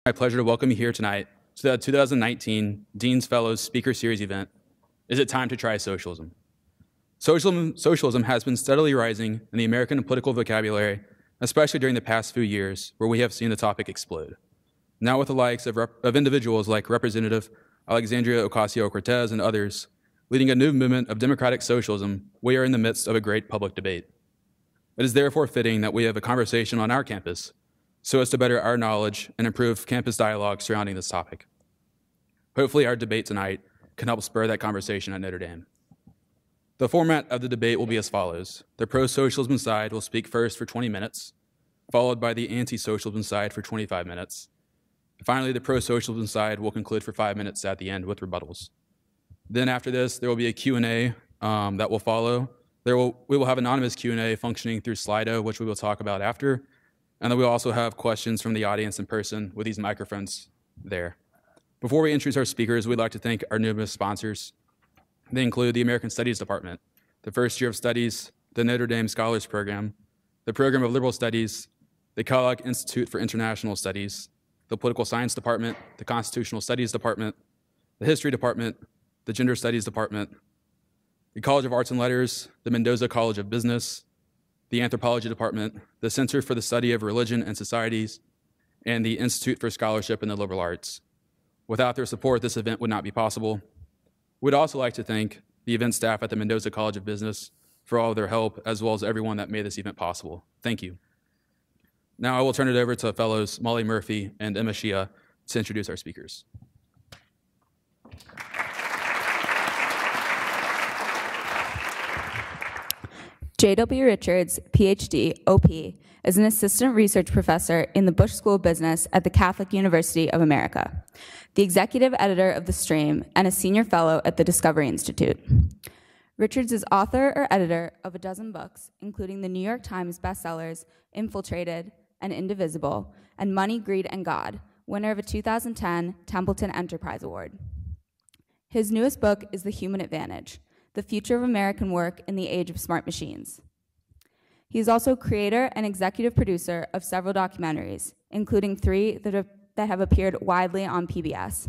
my pleasure to welcome you here tonight to the 2019 Dean's Fellows Speaker Series event, Is It Time to Try Socialism? Socialism has been steadily rising in the American political vocabulary, especially during the past few years, where we have seen the topic explode. Now with the likes of individuals like Representative Alexandria Ocasio-Cortez and others, leading a new movement of democratic socialism, we are in the midst of a great public debate. It is therefore fitting that we have a conversation on our campus so as to better our knowledge and improve campus dialogue surrounding this topic. Hopefully our debate tonight can help spur that conversation at Notre Dame. The format of the debate will be as follows. The pro-socialism side will speak first for 20 minutes, followed by the anti-socialism side for 25 minutes. Finally, the pro-socialism side will conclude for 5 minutes at the end with rebuttals. Then after this, there will be a Q&A that will follow. We will have anonymous Q&A functioning through Slido, which we will talk about after. And then we'll also have questions from the audience in person with these microphones there. Before we introduce our speakers, we'd like to thank our newest sponsors. They include the American Studies Department, the first year of studies, the Notre Dame Scholars Program, the Program of Liberal Studies, the Kellogg Institute for International Studies, the Political Science Department, the Constitutional Studies Department, the History Department, the Gender Studies Department, the College of Arts and Letters, the Mendoza College of Business, the Anthropology Department, the Center for the Study of Religion and Societies, and the Institute for Scholarship in the Liberal Arts. Without their support, this event would not be possible. We'd also like to thank the event staff at the Mendoza College of Business for all of their help, as well as everyone that made this event possible. Thank you. Now I will turn it over to fellows Molly Murphy and Emma Shia to introduce our speakers. J.W. Richards, PhD, OP, is an assistant research professor in the Bush School of Business at the Catholic University of America, the executive editor of The Stream, and a senior fellow at the Discovery Institute. Richards is author or editor of a dozen books, including the New York Times bestsellers Infiltrated and Indivisible, and Money, Greed, and God, winner of a 2010 Templeton Enterprise Award. His newest book is The Human Advantage: The Future of American Work in the Age of Smart Machines. He is also creator and executive producer of several documentaries, including 3 that have appeared widely on PBS.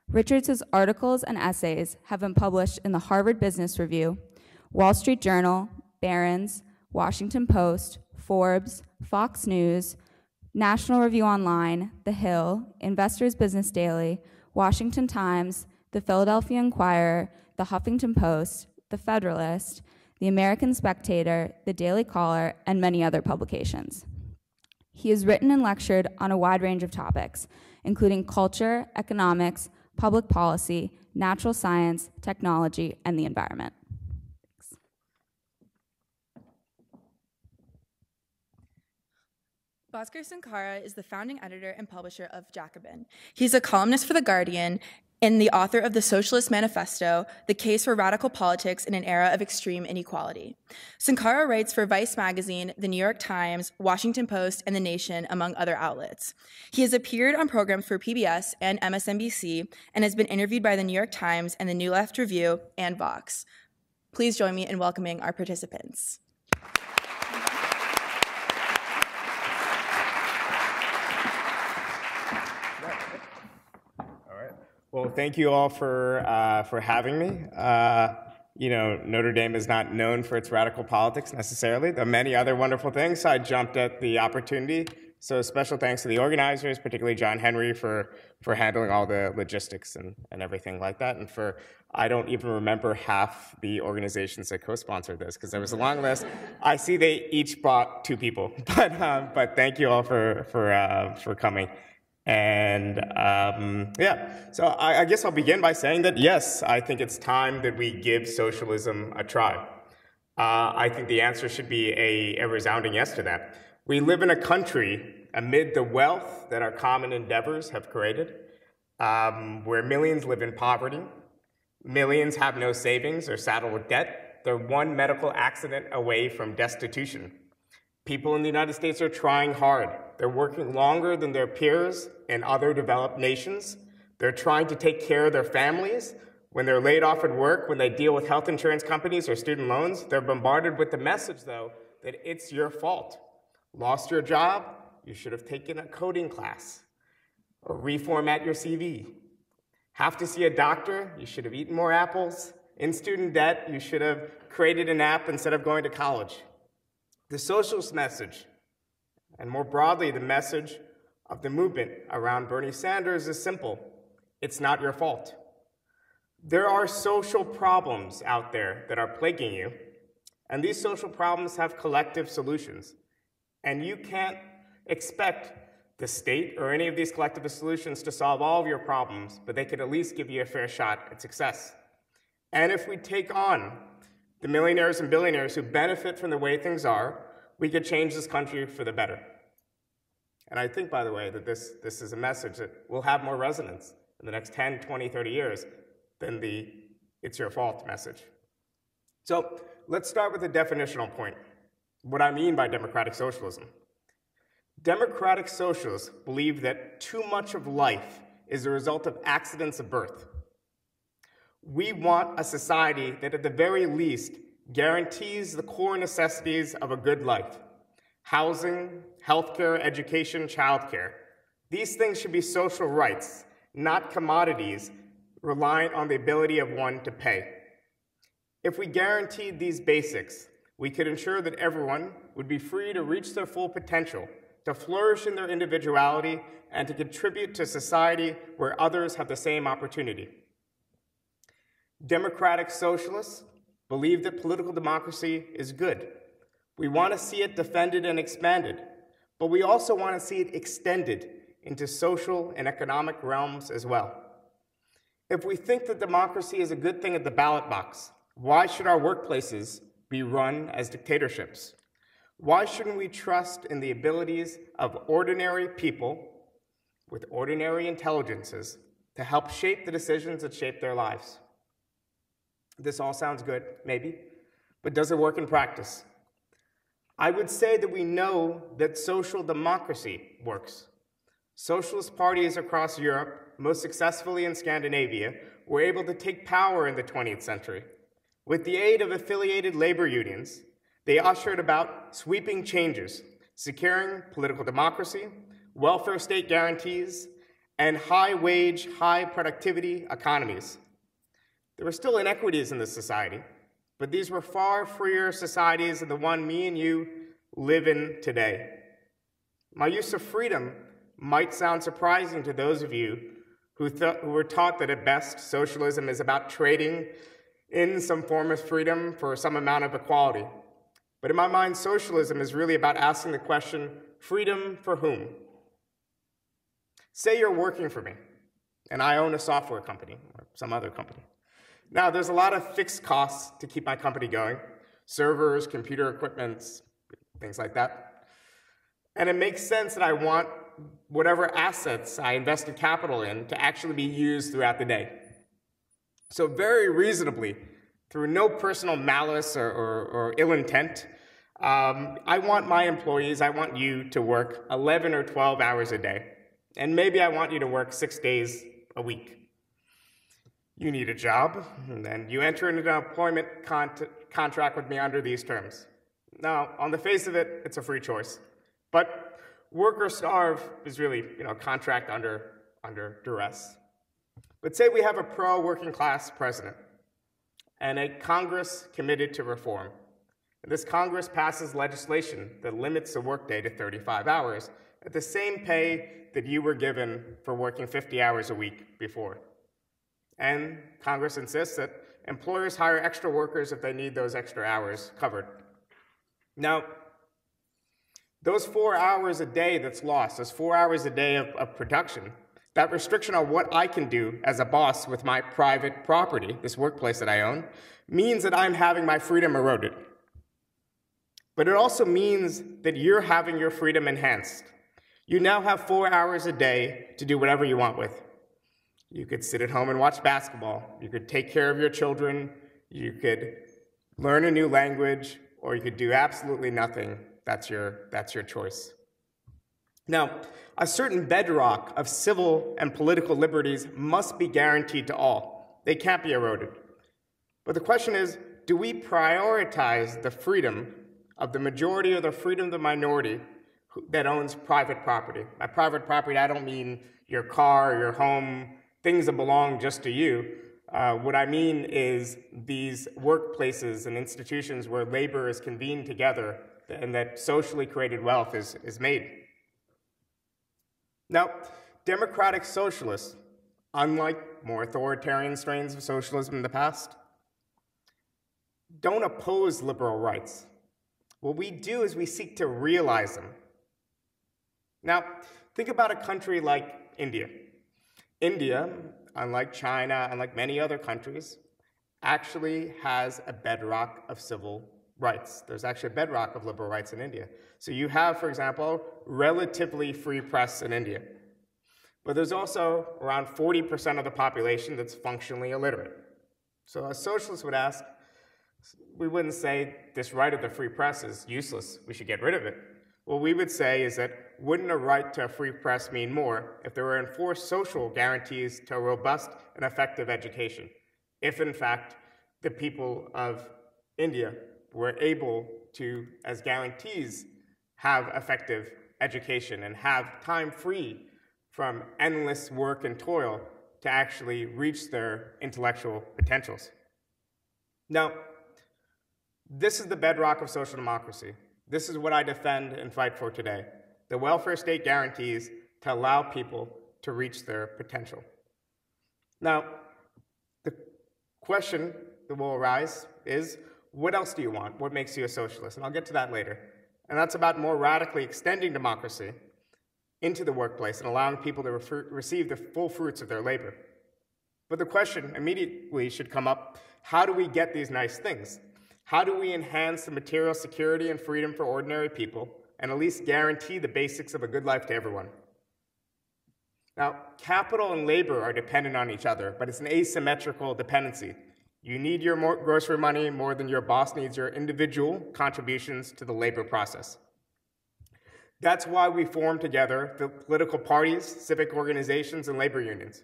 Richards' articles and essays have been published in the Harvard Business Review, Wall Street Journal, Barron's, Washington Post, Forbes, Fox News, National Review Online, The Hill, Investor's Business Daily, Washington Times, The Philadelphia Inquirer, The Huffington Post, The Federalist, The American Spectator, The Daily Caller, and many other publications. He has written and lectured on a wide range of topics, including culture, economics, public policy, natural science, technology, and the environment. Thanks. Bhaskar Sunkara is the founding editor and publisher of Jacobin. He's a columnist for The Guardian and the author of the Socialist Manifesto, The Case for Radical Politics in an Era of Extreme Inequality. Sunkara writes for Vice Magazine, The New York Times, Washington Post, and The Nation, among other outlets. He has appeared on programs for PBS and MSNBC and has been interviewed by The New York Times and The New Left Review and Vox. Please join me in welcoming our participants. Well, thank you all for having me. Notre Dame is not known for its radical politics necessarily. There are many other wonderful things, so I jumped at the opportunity. So special thanks to the organizers, particularly John Henry, for handling all the logistics and everything like that. And I don't even remember half the organizations that co-sponsored this, because there was a long list. I see they each brought 2 people, but thank you all for coming. And so I guess I'll begin by saying that, yes, I think it's time that we give socialism a try. I think the answer should be a resounding yes to that. We live in a country amid the wealth that our common endeavors have created, where millions live in poverty, millions have no savings or saddled with debt. They're one medical accident away from destitution. People in the United States are trying hard. They're working longer than their peers in other developed nations. They're trying to take care of their families. When they're laid off at work, when they deal with health insurance companies or student loans, they're bombarded with the message, though, that it's your fault. Lost your job? You should have taken a coding class. or reformat your CV. Have to see a doctor? You should have eaten more apples. In student debt? You should have created an app instead of going to college. The socialist message, and more broadly, the message of the movement around Bernie Sanders is simple. It's not your fault. There are social problems out there that are plaguing you, and these social problems have collective solutions. And you can't expect the state or any of these collective solutions to solve all of your problems, but they could at least give you a fair shot at success. And if we take on the millionaires and billionaires who benefit from the way things are, we could change this country for the better. And I think, by the way, that this is a message that will have more resonance in the next 10, 20, 30 years than the "it's your fault" message. So let's start with a definitional point, what I mean by democratic socialism. Democratic socialists believe that too much of life is the result of accidents of birth. We want a society that at the very least guarantees the core necessities of a good life: housing, healthcare, education, childcare. These things should be social rights, not commodities reliant on the ability of one to pay. If we guaranteed these basics, we could ensure that everyone would be free to reach their full potential, to flourish in their individuality, and to contribute to a society where others have the same opportunity. Democratic socialists believe that political democracy is good. We want to see it defended and expanded, but we also want to see it extended into social and economic realms as well. If we think that democracy is a good thing at the ballot box, why should our workplaces be run as dictatorships? Why shouldn't we trust in the abilities of ordinary people with ordinary intelligences to help shape the decisions that shape their lives? This all sounds good, maybe, but does it work in practice? I would say that we know that social democracy works. Socialist parties across Europe, most successfully in Scandinavia, were able to take power in the 20th century. With the aid of affiliated labor unions, they ushered about sweeping changes, securing political democracy, welfare state guarantees, and high-wage, high-productivity economies. There were still inequities in this society, but these were far freer societies than the one me and you live in today. My use of freedom might sound surprising to those of you who were taught that at best socialism is about trading in some form of freedom for some amount of equality. But in my mind, socialism is really about asking the question, freedom for whom? Say you're working for me, and I own a software company or some other company. Now, there's a lot of fixed costs to keep my company going: servers, computer equipment, things like that. And it makes sense that I want whatever assets I invested capital in to actually be used throughout the day. So very reasonably, through no personal malice or ill intent, I want my employees, I want you to work 11 or 12 hours a day. And maybe I want you to work 6 days a week. You need a job, and then you enter into an employment contract with me under these terms. Now, on the face of it, it's a free choice. But work or starve is really, a contract under duress. But say we have a pro-working class president and a Congress committed to reform. And this Congress passes legislation that limits the workday to 35 hours at the same pay that you were given for working 50 hours a week before. And Congress insists that employers hire extra workers if they need those extra hours covered. Now, those 4 hours a day that's lost, those 4 hours a day of production, that restriction on what I can do as a boss with my private property, this workplace that I own, means that I'm having my freedom eroded. But it also means that you're having your freedom enhanced. You now have 4 hours a day to do whatever you want with. You could sit at home and watch basketball. You could take care of your children. You could learn a new language, or you could do absolutely nothing. That's your choice. Now, a certain bedrock of civil and political liberties must be guaranteed to all. They can't be eroded. But the question is, do we prioritize the freedom of the majority or the freedom of the minority that owns private property? By private property, I don't mean your car, your home, things that belong just to you. What I mean is these workplaces and institutions where labor is convened together and that socially created wealth is made. Now, democratic socialists, unlike more authoritarian strains of socialism in the past, don't oppose liberal rights. What we do is we seek to realize them. Now, think about a country like India. India, unlike China, unlike many other countries, actually has a bedrock of civil rights. There's actually a bedrock of liberal rights in India. So you have, for example, relatively free press in India. But there's also around 40% of the population that's functionally illiterate. So a socialist would ask, we wouldn't say this right of the free press is useless, we should get rid of it. What we would say is that wouldn't a right to a free press mean more if there were enforced social guarantees to a robust and effective education? If, in fact, the people of India were able to, as guarantees, have effective education and have time free from endless work and toil to actually reach their intellectual potentials. Now, this is the bedrock of social democracy. This is what I defend and fight for today. The welfare state guarantees to allow people to reach their potential. Now, the question that will arise is, what else do you want? What makes you a socialist? And I'll get to that later. And that's about more radically extending democracy into the workplace and allowing people to receive the full fruits of their labor. But the question immediately should come up, how do we get these nice things? How do we enhance the material security and freedom for ordinary people and at least guarantee the basics of a good life to everyone? Now, capital and labor are dependent on each other, but it's an asymmetrical dependency. You need your grocery money more than your boss needs your individual contributions to the labor process. That's why we form together the political parties, civic organizations, and labor unions.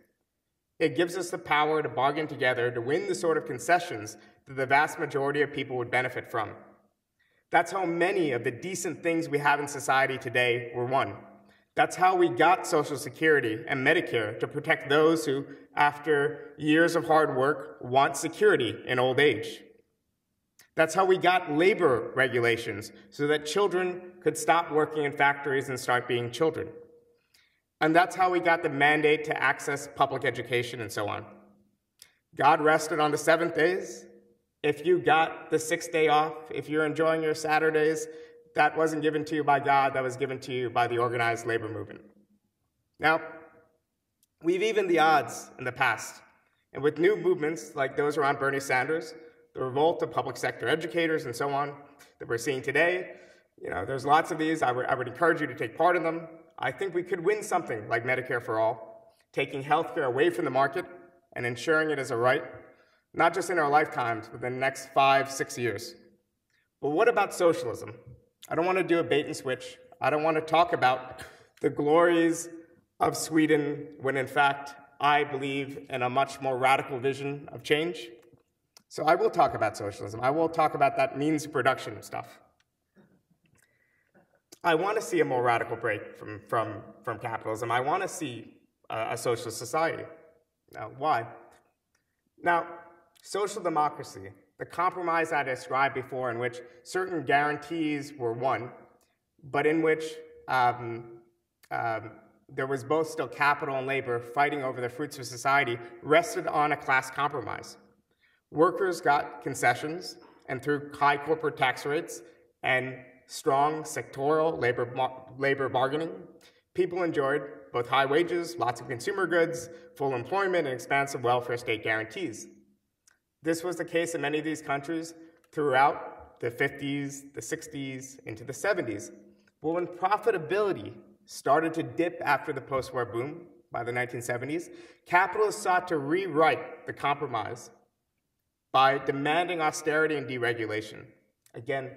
It gives us the power to bargain together to win the sort of concessions that the vast majority of people would benefit from. That's how many of the decent things we have in society today were won. That's how we got Social Security and Medicare to protect those who, after years of hard work, want security in old age. That's how we got labor regulations so that children could stop working in factories and start being children. And that's how we got the mandate to access public education and so on. God rested on the 7th days. If you got the 6th day off, if you're enjoying your Saturdays, that wasn't given to you by God, that was given to you by the organized labor movement. Now, we've evened the odds in the past. And with new movements like those around Bernie Sanders, the revolt of public sector educators and so on that we're seeing today, there's lots of these. I would encourage you to take part in them. I think we could win something like Medicare for all, taking healthcare away from the market and ensuring it as a right, not just in our lifetimes, but in the next 5-6 years. But what about socialism? I don't want to do a bait and switch. I don't want to talk about the glories of Sweden when, in fact, I believe in a much more radical vision of change. So I will talk about socialism. I will talk about that means of production stuff. I want to see a more radical break from capitalism. I want to see a socialist society. Now, why? Now, social democracy, the compromise I described before in which certain guarantees were won, but in which there was both still capital and labor fighting over the fruits of society, rested on a class compromise. Workers got concessions, and through high corporate tax rates and strong sectoral labor bargaining, people enjoyed both high wages, lots of consumer goods, full employment, and expansive welfare state guarantees. This was the case in many of these countries throughout the 50s, the 60s, into the 70s. But when profitability started to dip after the post-war boom by the 1970s, capitalists sought to rewrite the compromise by demanding austerity and deregulation. Again,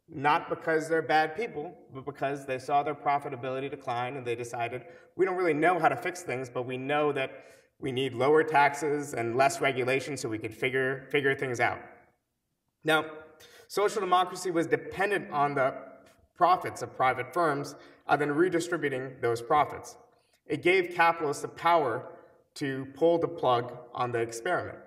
not because they're bad people, but because they saw their profitability decline and they decided, we don't really know how to fix things, but we know that we need lower taxes and less regulation so we could figure things out. Now, social democracy was dependent on the profits of private firms and then redistributing those profits. It gave capitalists the power to pull the plug on the experiment.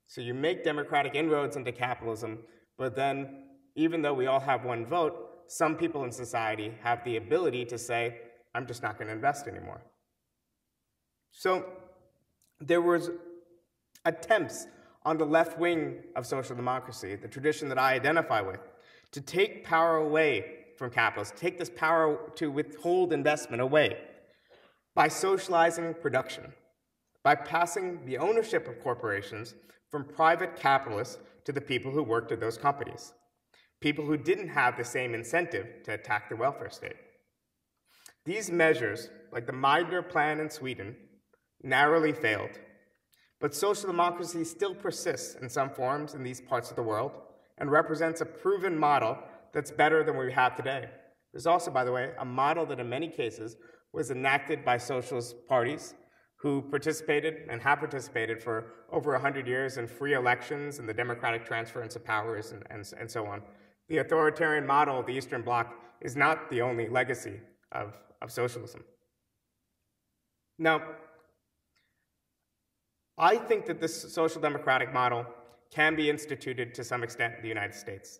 So you make democratic inroads into capitalism, but then even though we all have one vote, some people in society have the ability to say, I'm just not going to invest anymore. So there was attempts on the left wing of social democracy, the tradition that I identify with, to take power away from capitalists, take this power to withhold investment away by socializing production, by passing the ownership of corporations from private capitalists to the people who worked at those companies, people who didn't have the same incentive to attack the welfare state. These measures, like the Meidner Plan in Sweden, narrowly failed. But social democracy still persists in some forms in these parts of the world and represents a proven model that's better than we have today. There's also, by the way, a model that in many cases was enacted by socialist parties who participated and have participated for over 100 years in free elections and the democratic transference of powers and so on. The authoritarian model of the Eastern Bloc is not the only legacy of socialism. Now, I think that this social democratic model can be instituted to some extent in the United States.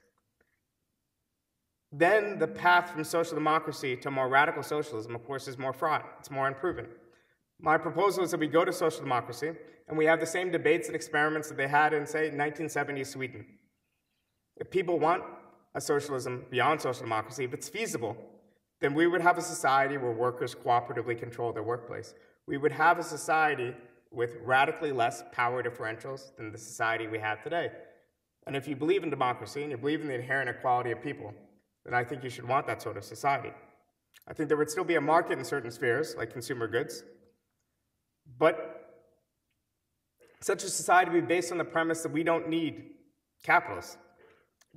Then the path from social democracy to more radical socialism, of course, is more fraught. It's more unproven. My proposal is that we go to social democracy and we have the same debates and experiments that they had in, say, 1970s Sweden. If people want a socialism beyond social democracy, if it's feasible, then we would have a society where workers cooperatively control their workplace. We would have a society with radically less power differentials than the society we have today. And if you believe in democracy and you believe in the inherent equality of people, then I think you should want that sort of society. I think there would still be a market in certain spheres, like consumer goods, but such a society would be based on the premise that we don't need capitalists.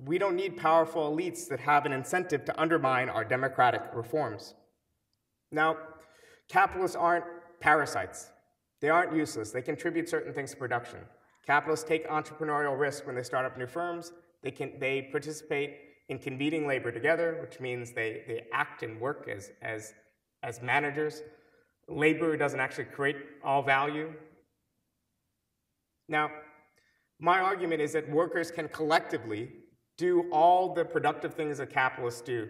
We don't need powerful elites that have an incentive to undermine our democratic reforms. Now, capitalists aren't parasites. They aren't useless. They contribute certain things to production. Capitalists take entrepreneurial risk when they start up new firms. They participate in convening labor together, which means they act and work as managers. Labor doesn't actually create all value. Now, my argument is that workers can collectively do all the productive things that capitalists do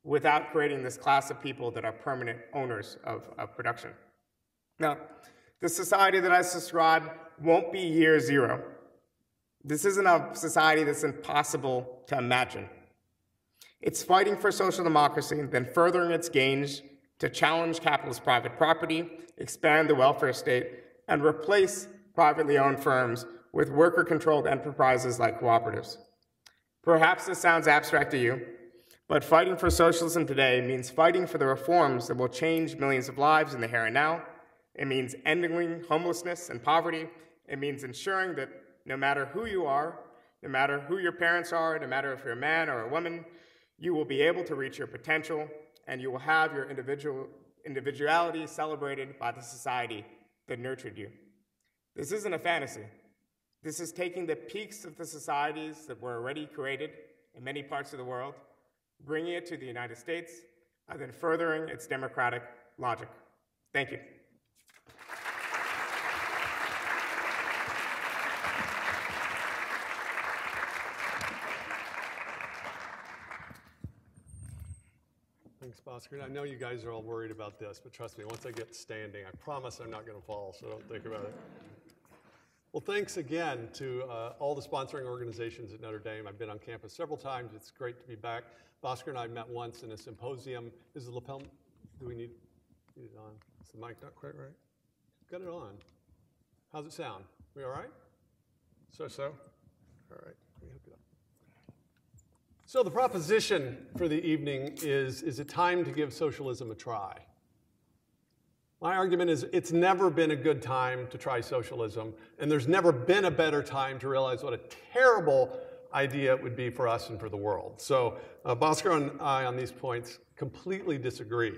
without creating this class of people that are permanent owners of production. Now, the society that I describe won't be year zero. This isn't a society that's impossible to imagine. It's fighting for social democracy and then furthering its gains to challenge capitalist private property, expand the welfare state, and replace privately owned firms with worker-controlled enterprises like cooperatives. Perhaps this sounds abstract to you, but fighting for socialism today means fighting for the reforms that will change millions of lives in the here and now. It means ending homelessness and poverty. It means ensuring that no matter who you are, no matter who your parents are, no matter if you're a man or a woman, you will be able to reach your potential and you will have your individuality celebrated by the society that nurtured you. This isn't a fantasy. This is taking the peaks of the societies that were already created in many parts of the world, bringing it to the United States, and then furthering its democratic logic. Thank you. Thanks, Bhaskar. I know you guys are all worried about this, but trust me, once I get standing, I promise I'm not going to fall, so don't think about it. Well, thanks again to all the sponsoring organizations at Notre Dame. I've been on campus several times. It's great to be back. Bhaskar and I met once in a symposium. Is the lapel, do we need it on? Is the mic not quite right? Got it on. How's it sound? We all right? So? All right, let me hook it up. So the proposition for the evening is it time to give socialism a try? My argument is it's never been a good time to try socialism, and there's never been a better time to realize what a terrible idea it would be for us and for the world. So Bhaskar and I on these points completely disagree.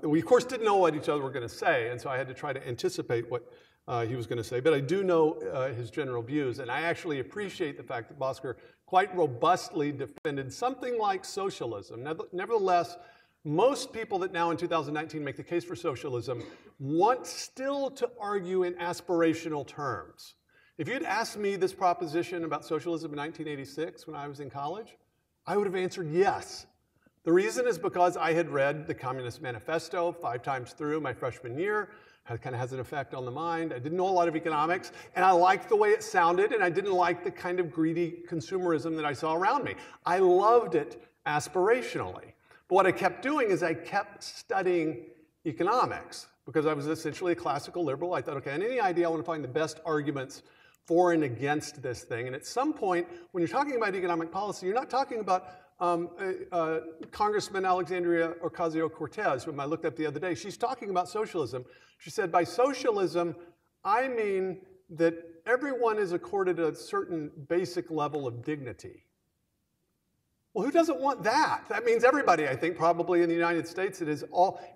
We, of course, didn't know what each other were going to say, and so I had to try to anticipate what he was going to say. But I do know his general views, and I actually appreciate the fact that Bhaskar quite robustly defended something like socialism. Nevertheless, most people that now in 2019 make the case for socialism want still to argue in aspirational terms. If you'd asked me this proposition about socialism in 1986 when I was in college, I would have answered yes. The reason is because I had read the Communist Manifesto 5 times through my freshman year. It kind of has an effect on the mind. I didn't know a lot of economics, and I liked the way it sounded, and I didn't like the kind of greedy consumerism that I saw around me. I loved it aspirationally. But what I kept doing is I kept studying economics because I was essentially a classical liberal. I thought, okay, on any idea, I want to find the best arguments for and against this thing. And at some point, when you're talking about economic policy, you're not talking about Congressman Alexandria Ocasio-Cortez, whom I looked up the other day. She's talking about socialism. She said, by socialism, I mean that everyone is accorded a certain basic level of dignity. Well, who doesn't want that? That means everybody, I think, probably in the United States that is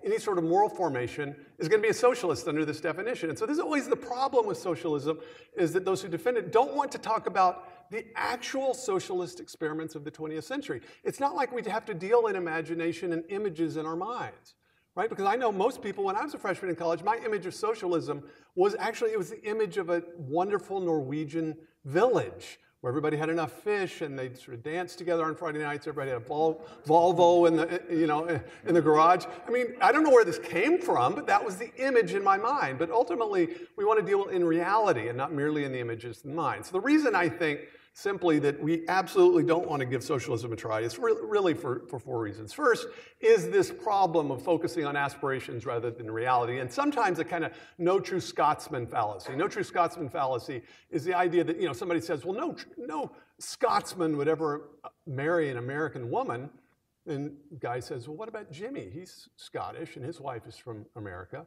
any sort of moral formation is going to be a socialist under this definition. And so this is always the problem with socialism, is that those who defend it don't want to talk about the actual socialist experiments of the 20th century. It's not like we have to deal in imagination and images in our minds, right? Because I know most people, when I was a freshman in college, my image of socialism was actually, it was the image of a wonderful Norwegian village where everybody had enough fish and they'd sort of dance together on Friday nights. Everybody had a Volvo in the garage. I mean, I don't know where this came from, but that was the image in my mind. But ultimately, we want to deal in reality and not merely in the images in the mind. So the reason I think simply that we absolutely don't want to give socialism a try is really for 4 reasons. First is this problem of focusing on aspirations rather than reality, and sometimes a kind of no true Scotsman fallacy. No true Scotsman fallacy is the idea that somebody says, well, no Scotsman would ever marry an American woman, and the guy says, well, what about Jimmy? He's Scottish and his wife is from America.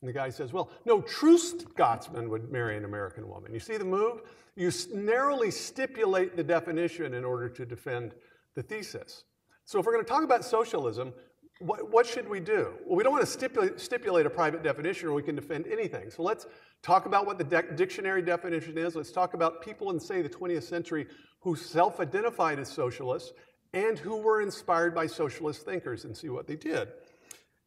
And the guy says, well, no true Scotsman would marry an American woman. You see the move? You narrowly stipulate the definition in order to defend the thesis. So if we're going to talk about socialism, what should we do? Well, we don't want to stipulate a private definition or we can defend anything. So let's talk about what the dictionary definition is. Let's talk about people in, say, the 20th century who self-identified as socialists and who were inspired by socialist thinkers and see what they did.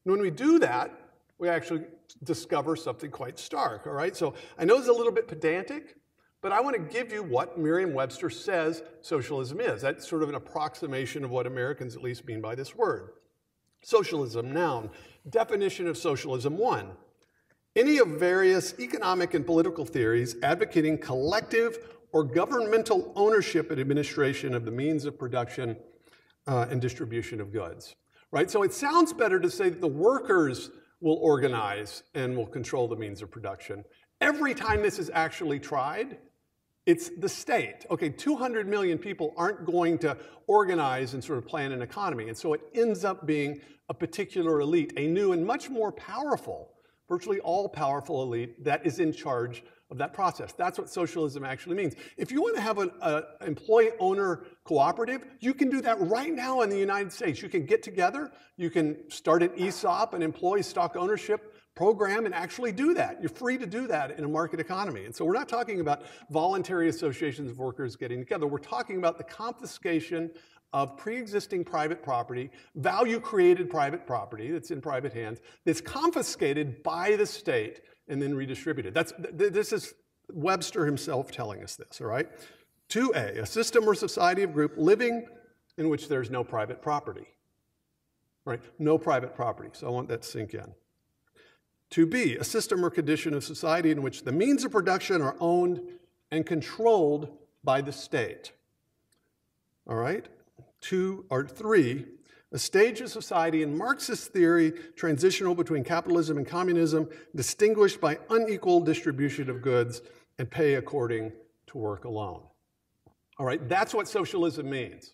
And when we do that, we actually discover something quite stark, all right? So I know it's a little bit pedantic, but I want to give you what Merriam-Webster says socialism is. That's sort of an approximation of what Americans at least mean by this word. Socialism, noun. Definition of socialism, 1. Any of various economic and political theories advocating collective or governmental ownership and administration of the means of production and distribution of goods, right? So it sounds better to say that the workers will organize and will control the means of production. Every time this is actually tried, it's the state. Okay, 200 million people aren't going to organize and sort of plan an economy. And so it ends up being a particular elite, a new and much more powerful, virtually all-powerful elite that is in charge of that process. That's what socialism actually means. If you want to have an employee-owner cooperative, you can do that right now in the United States. You can get together, you can start an ESOP, an employee stock ownership program, and actually do that. You're free to do that in a market economy. And so we're not talking about voluntary associations of workers getting together. We're talking about the confiscation of pre-existing private property, value-created private property that's in private hands, that's confiscated by the state and then redistributed. This is Webster himself telling us this, all right? 2A, a system or society of group living in which there's no private property, right? No private property, so I want that to sink in. 2B, a system or condition of society in which the means of production are owned and controlled by the state, all right? 3, a stage of society in Marxist theory transitional between capitalism and communism, distinguished by unequal distribution of goods and pay according to work alone. All right, that's what socialism means.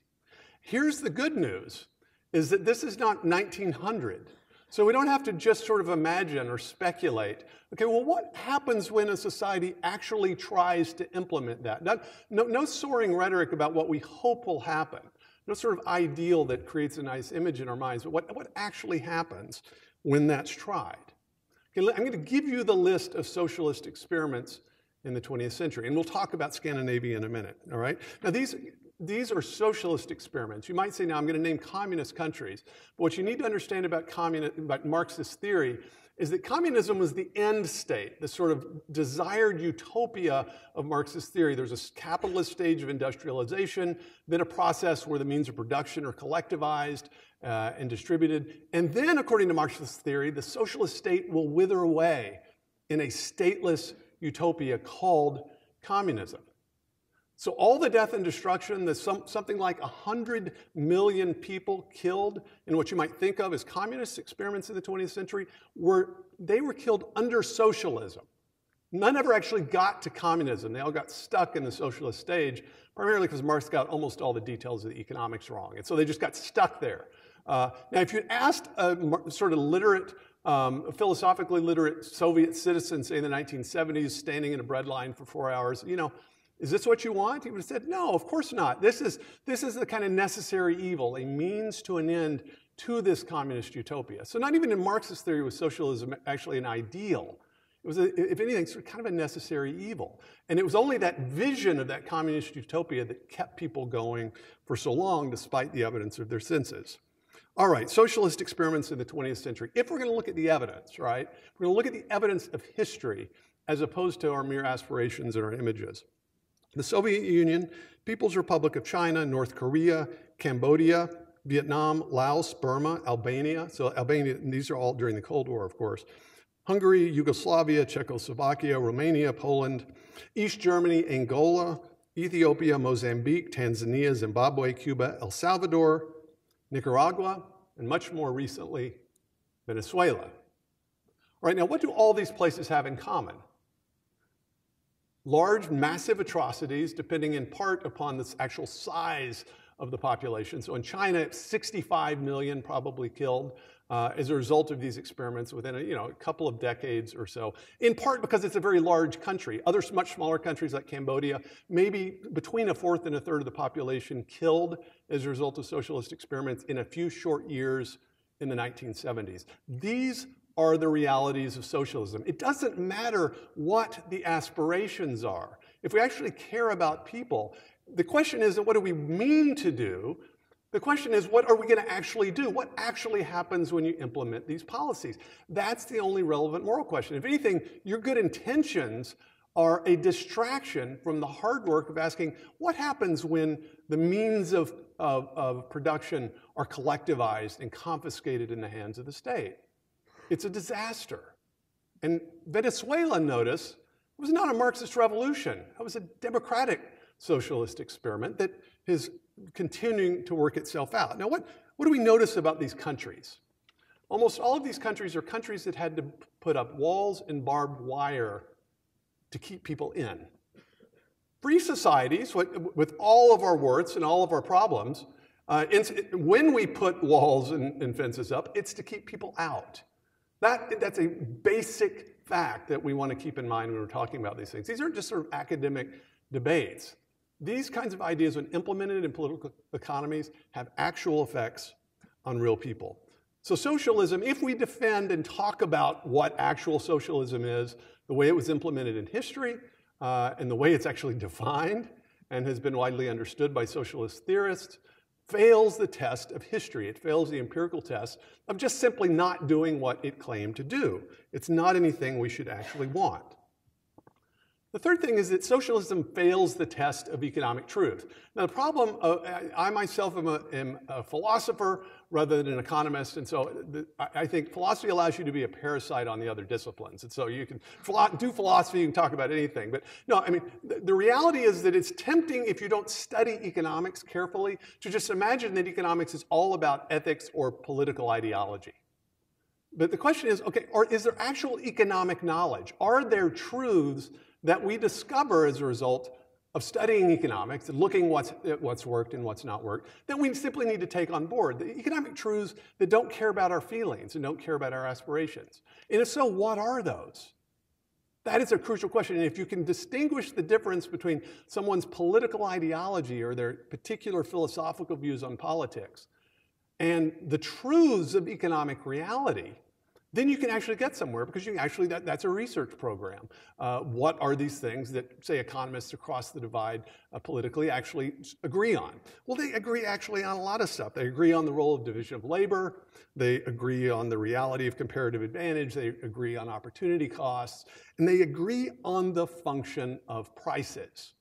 Here's the good news, is that this is not 1900. So we don't have to just sort of imagine or speculate. Okay, well, what happens when a society actually tries to implement that? No soaring rhetoric about what we hope will happen. No sort of ideal that creates a nice image in our minds, but what actually happens when that's tried? Okay, I'm going to give you the list of socialist experiments in the 20th century, and we'll talk about Scandinavia in a minute, all right? Now, these these are socialist experiments. You might say, now I'm going to name communist countries. But what you need to understand about Marxist theory is that communism was the end state, the sort of desired utopia of Marxist theory. There's a capitalist stage of industrialization, then a process where the means of production are collectivized and distributed. And then, according to Marxist theory, the socialist state will wither away in a stateless utopia called communism. So all the death and destruction, there's something like 100 million people killed in what you might think of as communist experiments in the 20th century, they were killed under socialism. None ever actually got to communism. They all got stuck in the socialist stage, primarily because Marx got almost all the details of the economics wrong. And so they just got stuck there. Now, if you asked a sort of literate, philosophically literate Soviet citizen, say in the 1970s, standing in a bread line for 4 hours, you know, is this what you want? He would have said, no, of course not. This is the kind of necessary evil, a means to an end to this communist utopia. So not even in Marxist theory was socialism actually an ideal. It was, if anything, sort of kind of a necessary evil. And it was only that vision of that communist utopia that kept people going for so long, despite the evidence of their senses. All right, socialist experiments in the 20th century. If we're going to look at the evidence, right, we're going to look at the evidence of history as opposed to our mere aspirations and our images. The Soviet Union, People's Republic of China, North Korea, Cambodia, Vietnam, Laos, Burma, Albania. So Albania, these are all during the Cold War, of course. Hungary, Yugoslavia, Czechoslovakia, Romania, Poland, East Germany, Angola, Ethiopia, Mozambique, Tanzania, Zimbabwe, Cuba, El Salvador, Nicaragua, and much more recently, Venezuela. All right, now what do all these places have in common? Large, massive atrocities, depending in part upon the actual size of the population. So in China, it's 65 million probably killed as a result of these experiments within a couple of decades or so, in part because it's a very large country. Other much smaller countries like Cambodia, maybe between a fourth and a third of the population killed as a result of socialist experiments in a few short years in the 1970s. These are the realities of socialism. It doesn't matter what the aspirations are. If we actually care about people, the question isn't what do we mean to do? The question is, what are we going to actually do? What actually happens when you implement these policies? That's the only relevant moral question. If anything, your good intentions are a distraction from the hard work of asking, what happens when the means of production are collectivized and confiscated in the hands of the state? It's a disaster. And Venezuela, notice, was not a Marxist revolution. It was a democratic socialist experiment that is continuing to work itself out. Now, what do we notice about these countries? Almost all of these countries are countries that had to put up walls and barbed wire to keep people in. Free societies, with all of our warts and all of our problems, when we put walls and fences up, it's to keep people out. That's a basic fact that we want to keep in mind when we're talking about these things. These aren't just sort of academic debates. These kinds of ideas, when implemented in political economies, have actual effects on real people. So socialism, if we defend and talk about what actual socialism is, the way it was implemented in history, and the way it's actually defined and has been widely understood by socialist theorists, fails the test of history. It fails the empirical test of just simply not doing what it claimed to do. It's not anything we should actually want. The third thing is that socialism fails the test of economic truth. Now, the problem, I myself am a philosopher rather than an economist, and so I think philosophy allows you to be a parasite on the other disciplines. And so you can do philosophy, you can talk about anything. But no, I mean, the reality is that it's tempting, if you don't study economics carefully, to just imagine that economics is all about ethics or political ideology. But the question is, okay, is there actual economic knowledge? Are there truths that we discover as a result of studying economics and looking at what's worked and what's not worked, that we simply need to take on board? The economic truths that don't care about our feelings and don't care about our aspirations. And if so, what are those? That is a crucial question. And if you can distinguish the difference between someone's political ideology or their particular philosophical views on politics and the truths of economic reality, then you can actually get somewhere, because you can actually, that's a research program. What are these things that, say, economists across the divide politically actually agree on? Well, they agree actually on a lot of stuff. They agree on the role of division of labor. They agree on the reality of comparative advantage. They agree on opportunity costs. And they agree on the function of prices.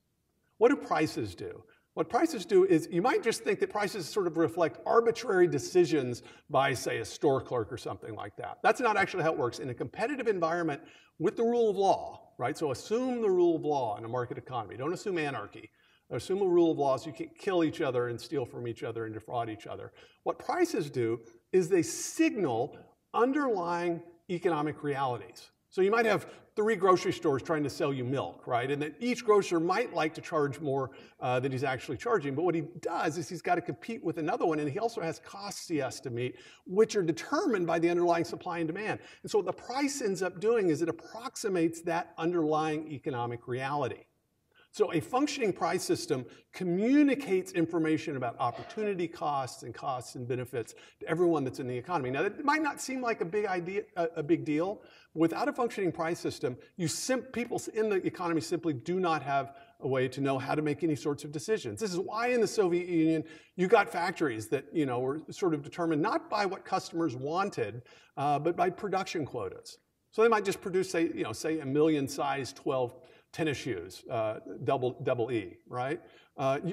What do prices do? What prices do is, you might just think that prices sort of reflect arbitrary decisions by, say, a store clerk or something like that. That's not actually how it works. In a competitive environment with the rule of law, right? So assume the rule of law in a market economy. Don't assume anarchy. Assume a rule of law so you can't kill each other and steal from each other and defraud each other. What prices do is they signal underlying economic realities. So you might have 3 grocery stores trying to sell you milk, right? And that each grocer might like to charge more than he's actually charging. But what he does is he's got to compete with another one, and he also has costs he has to meet, which are determined by the underlying supply and demand. And so what the price ends up doing is it approximates that underlying economic reality. So a functioning price system communicates information about opportunity costs and benefits to everyone that's in the economy. Now, that might not seem like a big deal. Without a functioning price system, people in the economy simply do not have a way to know how to make any sorts of decisions. This is why in the Soviet Union, you got factories that were sort of determined not by what customers wanted, but by production quotas. So they might just produce, say a million size 12 tennis shoes, double E, right?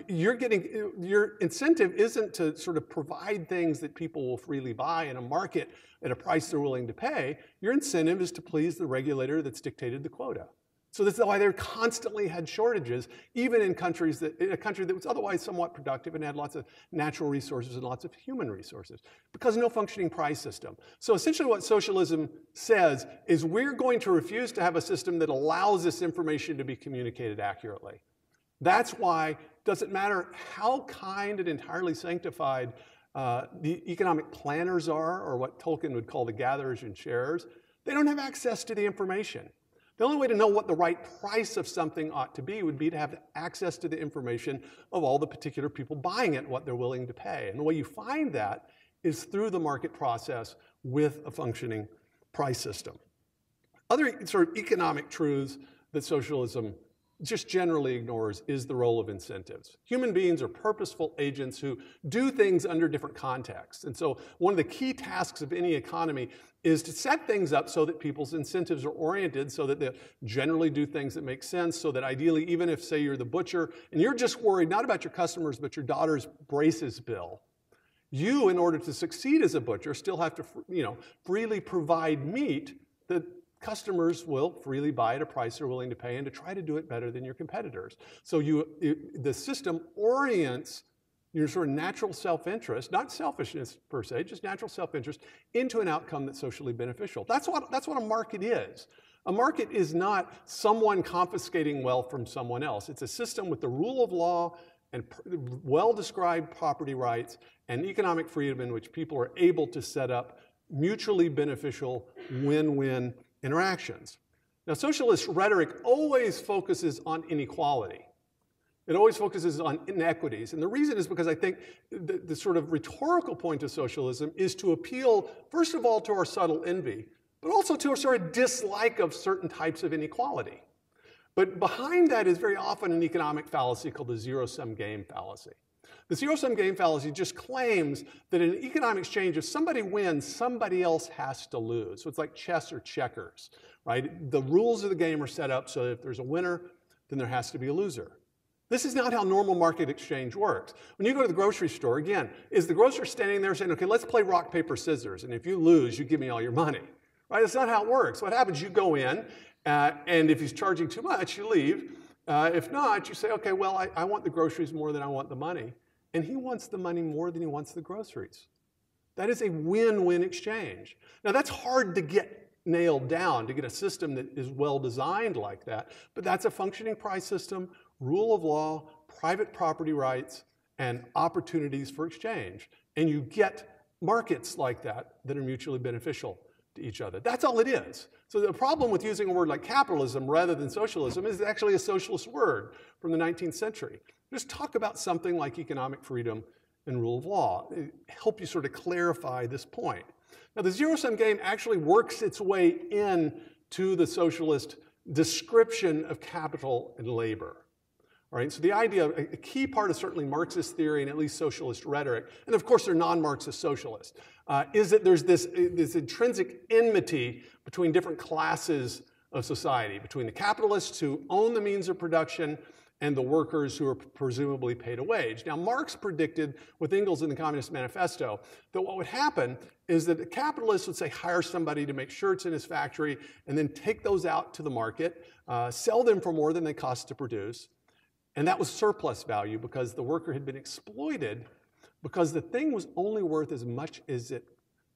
Your incentive isn't to sort of provide things that people will freely buy in a market at a price they're willing to pay. Your incentive is to please the regulator that's dictated the quota. So that's why they constantly had shortages, even in a country that was otherwise somewhat productive and had lots of natural resources and lots of human resources, because no functioning price system. So essentially what socialism says is, we're going to refuse to have a system that allows this information to be communicated accurately. That's why it doesn't matter how kind and entirely sanctified the economic planners are, or what Tolkien would call the gatherers and sharers, they don't have access to the information. The only way to know what the right price of something ought to be would be to have access to the information of all the particular people buying it, what they're willing to pay. And the way you find that is through the market process with a functioning price system. Other sort of economic truths that socialism just generally ignores is the role of incentives. Human beings are purposeful agents who do things under different contexts. And so one of the key tasks of any economy is to set things up so that people's incentives are oriented, so that they generally do things that make sense, so that ideally, even if, say, you're the butcher and you're just worried not about your customers but your daughter's braces bill, you, in order to succeed as a butcher, still have to freely provide meat that customers will freely buy at a price they're willing to pay, and to try to do it better than your competitors. So the system orients your sort of natural self-interest, not selfishness per se, just natural self-interest, into an outcome that's socially beneficial. That's what a market is. A market is not someone confiscating wealth from someone else. It's a system with the rule of law and well-described property rights and economic freedom in which people are able to set up mutually beneficial win-win interactions. Now, socialist rhetoric always focuses on inequality. It always focuses on inequities. And the reason is because I think the sort of rhetorical point of socialism is to appeal, first of all, to our subtle envy, but also to a sort of dislike of certain types of inequality. But behind that is very often an economic fallacy called the zero-sum game fallacy. The zero-sum game fallacy just claims that in an economic exchange, if somebody wins, somebody else has to lose. So it's like chess or checkers, right? The rules of the game are set up so that if there's a winner, then there has to be a loser. This is not how normal market exchange works. When you go to the grocery store, again, is the grocer standing there saying, okay, let's play rock, paper, scissors, and if you lose, you give me all your money, right? That's not how it works. What happens, you go in, and if he's charging too much, you leave. If not, you say, okay, well, I want the groceries more than I want the money. And he wants the money more than he wants the groceries. That is a win-win exchange. Now, that's hard to get nailed down, to get a system that is well designed like that, but that's a functioning price system, rule of law, private property rights, and opportunities for exchange. And you get markets like that that are mutually beneficial to each other. That's all it is. So the problem with using a word like capitalism rather than socialism is actually a socialist word from the 19th century. Just talk about something like economic freedom and rule of law. Help you sort of clarify this point. Now, the zero-sum game actually works its way into the socialist description of capital and labor. All right, so the idea, a key part of certainly Marxist theory and at least socialist rhetoric, and of course they're non-Marxist socialists, is that there's this intrinsic enmity between different classes of society, between the capitalists who own the means of production and the workers who are presumably paid a wage. Now, Marx predicted with Engels in the Communist Manifesto that what would happen is that the capitalists would say hire somebody to make shirts in his factory and then take those out to the market, sell them for more than they cost to produce. And that was surplus value because the worker had been exploited because the thing was only worth as much as it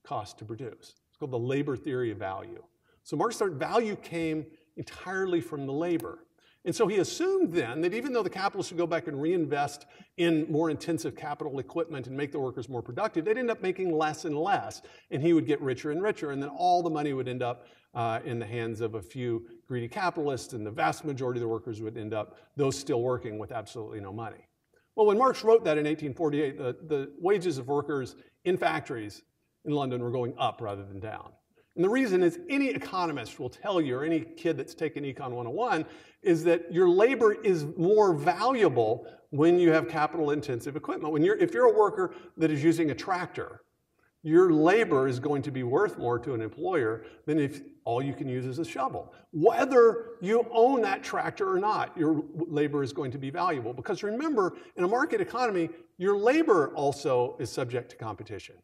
cost to produce. It's called the labor theory of value. So Marx thought value came entirely from the labor. And so he assumed then that even though the capitalists would go back and reinvest in more intensive capital equipment and make the workers more productive, they'd end up making less and less, and he would get richer and richer, and then all the money would end up in the hands of a few greedy capitalists, and the vast majority of the workers would end up, those still working, with absolutely no money. Well, when Marx wrote that in 1848, the wages of workers in factories in London were going up rather than down. And the reason is any economist will tell you, or any kid that's taken Econ 101, is that your labor is more valuable when you have capital-intensive equipment. If you're a worker that is using a tractor, your labor is going to be worth more to an employer than if all you can use is a shovel. Whether you own that tractor or not, your labor is going to be valuable. Because remember, in a market economy, your labor also is subject to competition.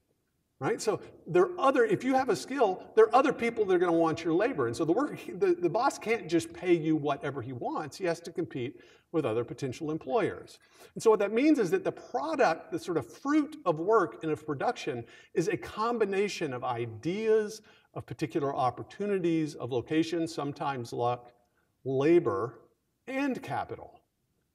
Right? So if you have a skill, there are other people that are going to want your labor. And so the boss can't just pay you whatever he wants. He has to compete with other potential employers. And so what that means is that the product, the sort of fruit of work and of production, is a combination of ideas, of particular opportunities, of locations, sometimes luck, labor, and capital.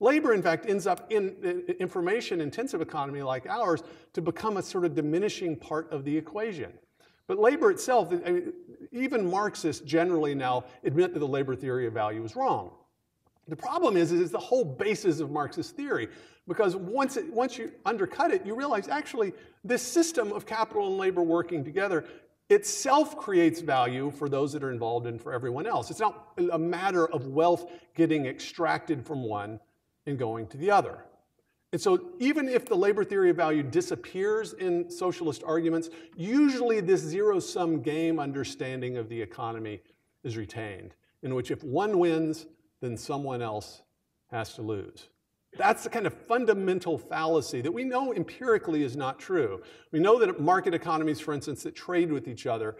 Labor, in fact, ends up in an information-intensive economy like ours to become a sort of diminishing part of the equation. But labor itself, even Marxists generally now admit that the labor theory of value is wrong. The problem is it's the whole basis of Marxist theory, because once you undercut it, you realize actually this system of capital and labor working together itself creates value for those that are involved and for everyone else. It's not a matter of wealth getting extracted from one and going to the other. And so even if the labor theory of value disappears in socialist arguments, usually this zero-sum game understanding of the economy is retained, in which if one wins, then someone else has to lose. That's the kind of fundamental fallacy that we know empirically is not true. We know that market economies, for instance, that trade with each other,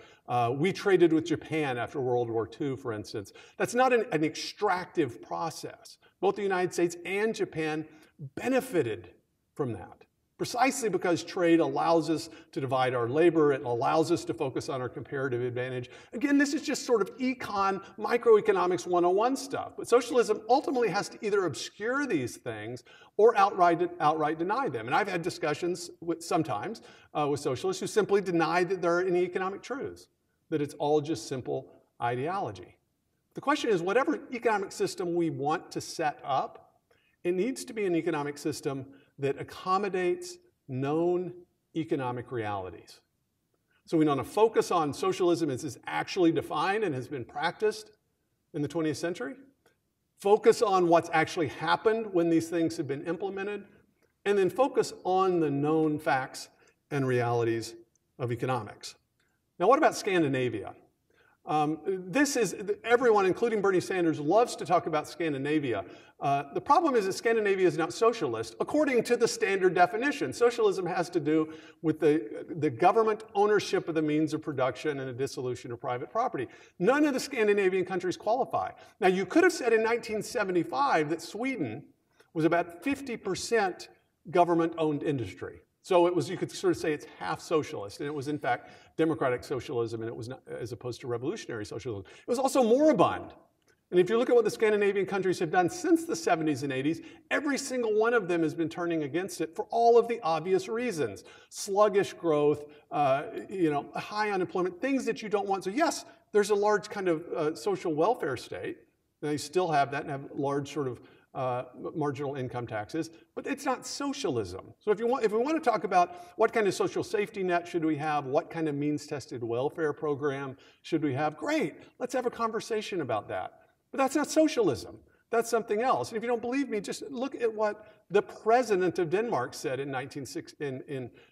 we traded with Japan after World War II, for instance. That's not an extractive process. Both the United States and Japan benefited from that, precisely because trade allows us to divide our labor, it allows us to focus on our comparative advantage. Again, this is just sort of microeconomics 101 stuff. But socialism ultimately has to either obscure these things or outright deny them. And I've had discussions sometimes with socialists who simply deny that there are any economic truths, that it's all just simple ideology. The question is, whatever economic system we want to set up, it needs to be an economic system that accommodates known economic realities. So we want to focus on socialism as is actually defined and has been practiced in the 20th century, focus on what's actually happened when these things have been implemented, and then focus on the known facts and realities of economics. Now, what about Scandinavia? Everyone, including Bernie Sanders, loves to talk about Scandinavia. The problem is that Scandinavia is not socialist, according to the standard definition. Socialism has to do with the government ownership of the means of production and a dissolution of private property. None of the Scandinavian countries qualify. Now, you could have said in 1975 that Sweden was about 50% government-owned industry. So it was, you could sort of say it's half socialist, and it was in fact democratic socialism, and it was not, as opposed to revolutionary socialism. It was also moribund. And if you look at what the Scandinavian countries have done since the 70s and 80s, every single one of them has been turning against it for all of the obvious reasons. Sluggish growth, high unemployment, things that you don't want. So yes, there's a large kind of social welfare state. They still have that and have large sort of marginal income taxes, but it's not socialism. So if we want to talk about what kind of social safety net should we have, what kind of means-tested welfare program should we have, great, let's have a conversation about that. But that's not socialism. That's something else. And if you don't believe me, just look at what the president of Denmark said in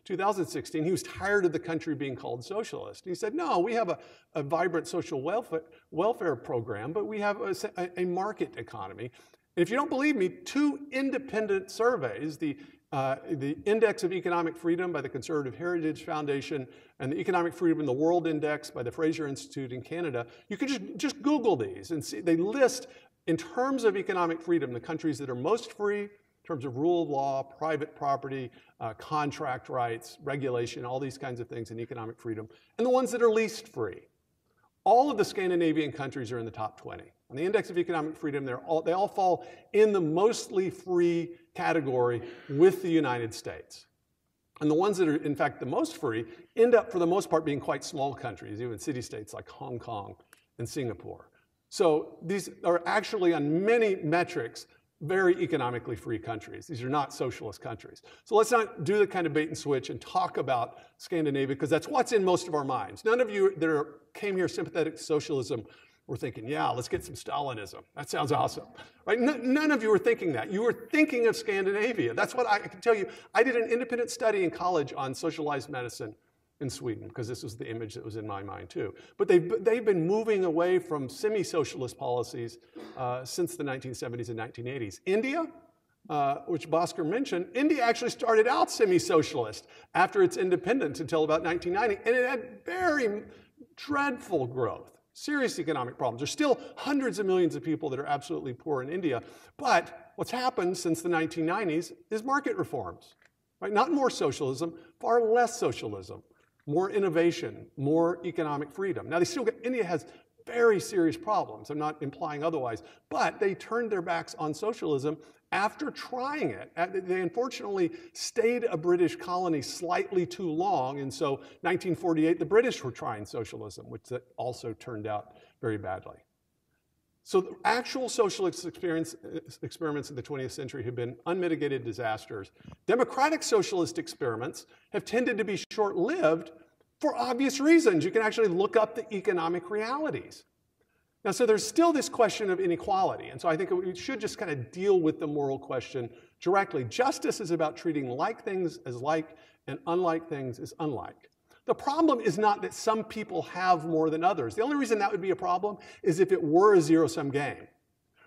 2016. He was tired of the country being called socialist. He said, no, we have a vibrant social welfare program, but we have a market economy. And if you don't believe me, two independent surveys, the Index of Economic Freedom by the Conservative Heritage Foundation and the Economic Freedom in the World Index by the Fraser Institute in Canada, you can just Google these and see, they list in terms of economic freedom, the countries that are most free, in terms of rule of law, private property, contract rights, regulation, all these kinds of things in economic freedom, and the ones that are least free. All of the Scandinavian countries are in the top 20. On the Index of Economic Freedom, they all fall in the mostly free category with the United States. And the ones that are, in fact, the most free end up, for the most part, being quite small countries, even city-states like Hong Kong and Singapore. So these are actually, on many metrics, very economically free countries. These are not socialist countries. So let's not do the kind of bait and switch and talk about Scandinavia, because that's what's in most of our minds. None of you that came here sympathetic to socialism were thinking, yeah, let's get some Stalinism. That sounds awesome. Right? None of you were thinking that. You were thinking of Scandinavia. That's what I can tell you. I did an independent study in college on socialized medicine in Sweden, because this was the image that was in my mind too. But they've been moving away from semi-socialist policies since the 1970s and 1980s. India, which Bhaskar mentioned, India actually started out semi-socialist after its independence until about 1990, and it had very dreadful growth, serious economic problems. There's still hundreds of millions of people that are absolutely poor in India, but what's happened since the 1990s is market reforms, right? Not more socialism, far less socialism. More innovation, more economic freedom. Now, India has very serious problems. I'm not implying otherwise, but they turned their backs on socialism after trying it. They unfortunately stayed a British colony slightly too long, and so 1948, the British were trying socialism, which also turned out very badly. So the actual socialist experiments in the 20th century have been unmitigated disasters. Democratic socialist experiments have tended to be short-lived for obvious reasons. You can actually look up the economic realities. Now, so there's still this question of inequality, and so I think we should just kind of deal with the moral question directly. Justice is about treating like things as like and unlike things as unlike. The problem is not that some people have more than others. The only reason that would be a problem is if it were a zero-sum game.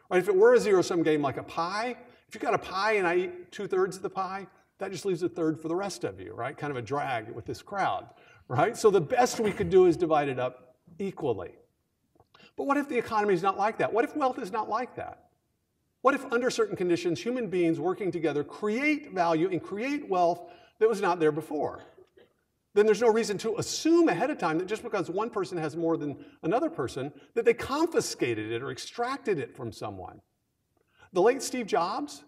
Right? If it were a zero-sum game like a pie, if you got a pie and I eat 2/3 of the pie, that just leaves 1/3 for the rest of you, right? Kind of a drag with this crowd, right? So the best we could do is divide it up equally. But what if the economy is not like that? What if wealth is not like that? What if under certain conditions, human beings working together create value and create wealth that was not there before? Then there's no reason to assume ahead of time that just because one person has more than another person, that they confiscated it or extracted it from someone. The late Steve Jobs,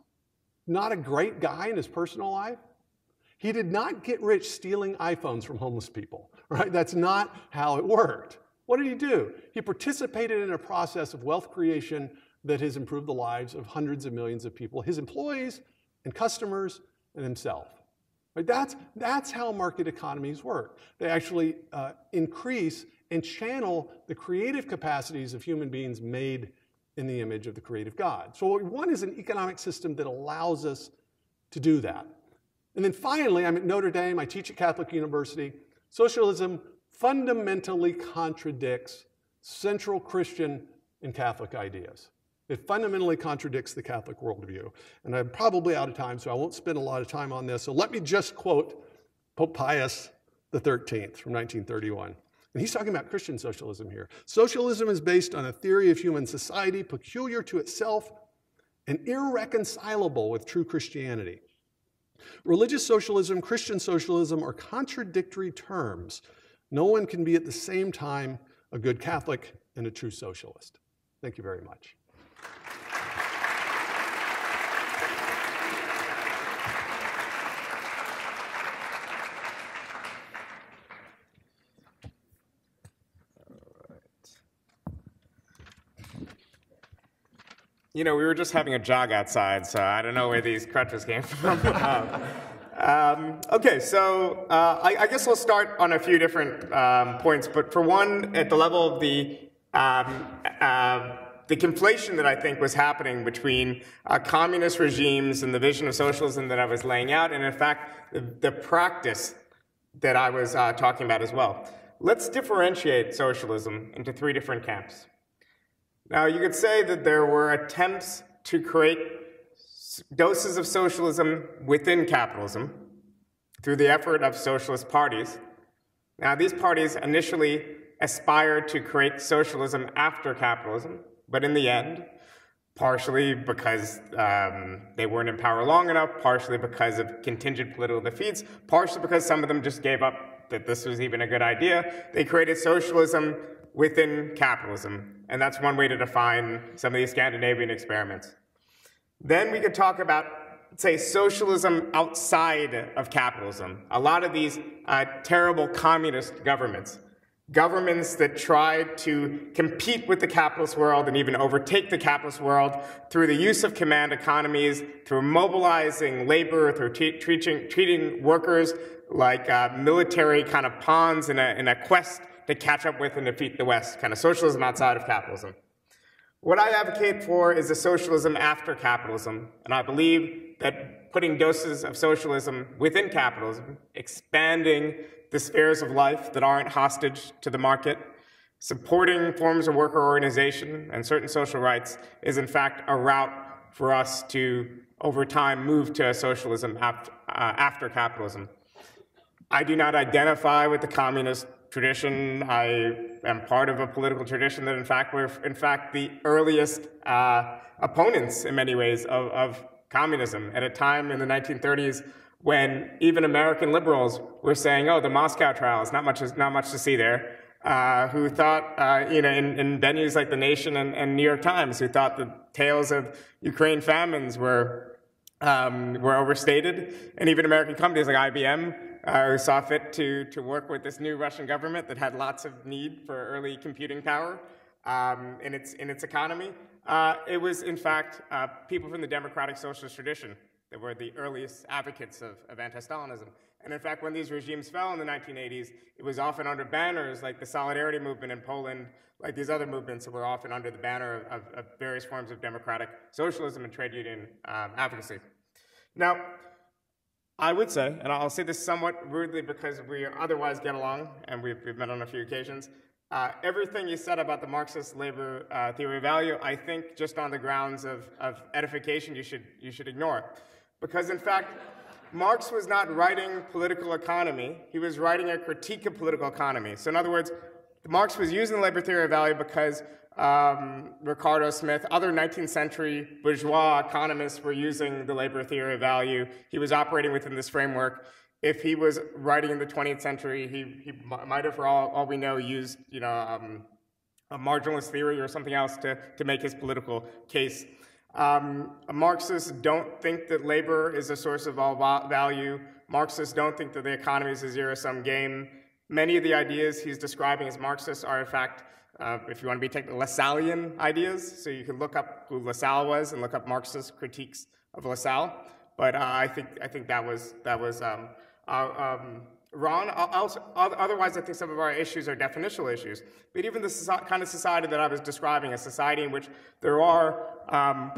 not a great guy in his personal life. He did not get rich stealing iPhones from homeless people, right? That's not how it worked. What did he do? He participated in a process of wealth creation that has improved the lives of hundreds of millions of people, his employees and customers and himself. Right? That's how market economies work. They actually increase and channel the creative capacities of human beings made in the image of the creative God. So what we want is an economic system that allows us to do that. And then finally, I'm at Notre Dame, I teach at Catholic University. Socialism fundamentally contradicts central Christian and Catholic ideas. It fundamentally contradicts the Catholic worldview. And I'm probably out of time, so I won't spend a lot of time on this. So let me just quote Pope Pius XIII from 1931. And he's talking about Christian socialism here. Socialism is based on a theory of human society peculiar to itself and irreconcilable with true Christianity. Religious socialism, Christian socialism are contradictory terms. No one can be at the same time a good Catholic and a true socialist. Thank you very much. We were just having a jog outside, so I don't know where these crutches came from. Okay, so I guess we'll start on a few different points, but for one, at the level of the conflation that I think was happening between communist regimes and the vision of socialism that I was laying out, and in fact, the practice that I was talking about as well. Let's differentiate socialism into three different camps. Now, you could say that there were attempts to create doses of socialism within capitalism through the effort of socialist parties. Now, these parties initially aspired to create socialism after capitalism, but in the end, partially because they weren't in power long enough, partially because of contingent political defeats, partially because some of them just gave up that this was even a good idea, they created socialism within capitalism. And that's one way to define some of these Scandinavian experiments. Then we could talk about, say, socialism outside of capitalism. A lot of these terrible communist governments that tried to compete with the capitalist world and even overtake the capitalist world through the use of command economies, through mobilizing labor, through treating workers like military kind of pawns in a quest to catch up with and defeat the West, kind of socialism outside of capitalism. What I advocate for is a socialism after capitalism, and I believe that putting doses of socialism within capitalism, expanding the spheres of life that aren't hostage to the market, supporting forms of worker organization and certain social rights is in fact a route for us to, over time, move to a socialism after capitalism. I do not identify with the communist tradition. I am part of a political tradition that, in fact, were the earliest opponents, in many ways, of communism. At a time in the 1930s when even American liberals were saying, "Oh, the Moscow trials, not much to see there," who thought, in venues like The Nation and New York Times, who thought the tales of Ukraine famines were overstated, and even American companies like IBM. Who saw fit to work with this new Russian government that had lots of need for early computing power in its economy. It was, in fact, people from the democratic socialist tradition that were the earliest advocates of anti-Stalinism. And in fact, when these regimes fell in the 1980s, it was often under banners like the Solidarity movement in Poland, like these other movements that were often under the banner of various forms of democratic socialism and trade union advocacy. Now, I would say, and I'll say this somewhat rudely because we otherwise get along, and we've met on a few occasions, everything you said about the Marxist labor theory of value, I think just on the grounds of edification, you should ignore. Because in fact, Marx was not writing political economy, he was writing a critique of political economy. So in other words, Marx was using the labor theory of value because Ricardo Smith, other 19th century bourgeois economists were using the labor theory of value. He was operating within this framework. If he was writing in the 20th century, he might have, for all we know, used a marginalist theory or something else to make his political case. Marxists don't think that labor is a source of all value. Marxists don't think that the economy is a zero-sum game. Many of the ideas he's describing as Marxist are, in fact, if you want to be technical, Lassallean ideas. So you can look up who Lassalle was and look up Marxist critiques of Lassalle. But I think that was wrong. Otherwise, I think some of our issues are definitional issues. But even the kind of society that I was describing, a society in which there are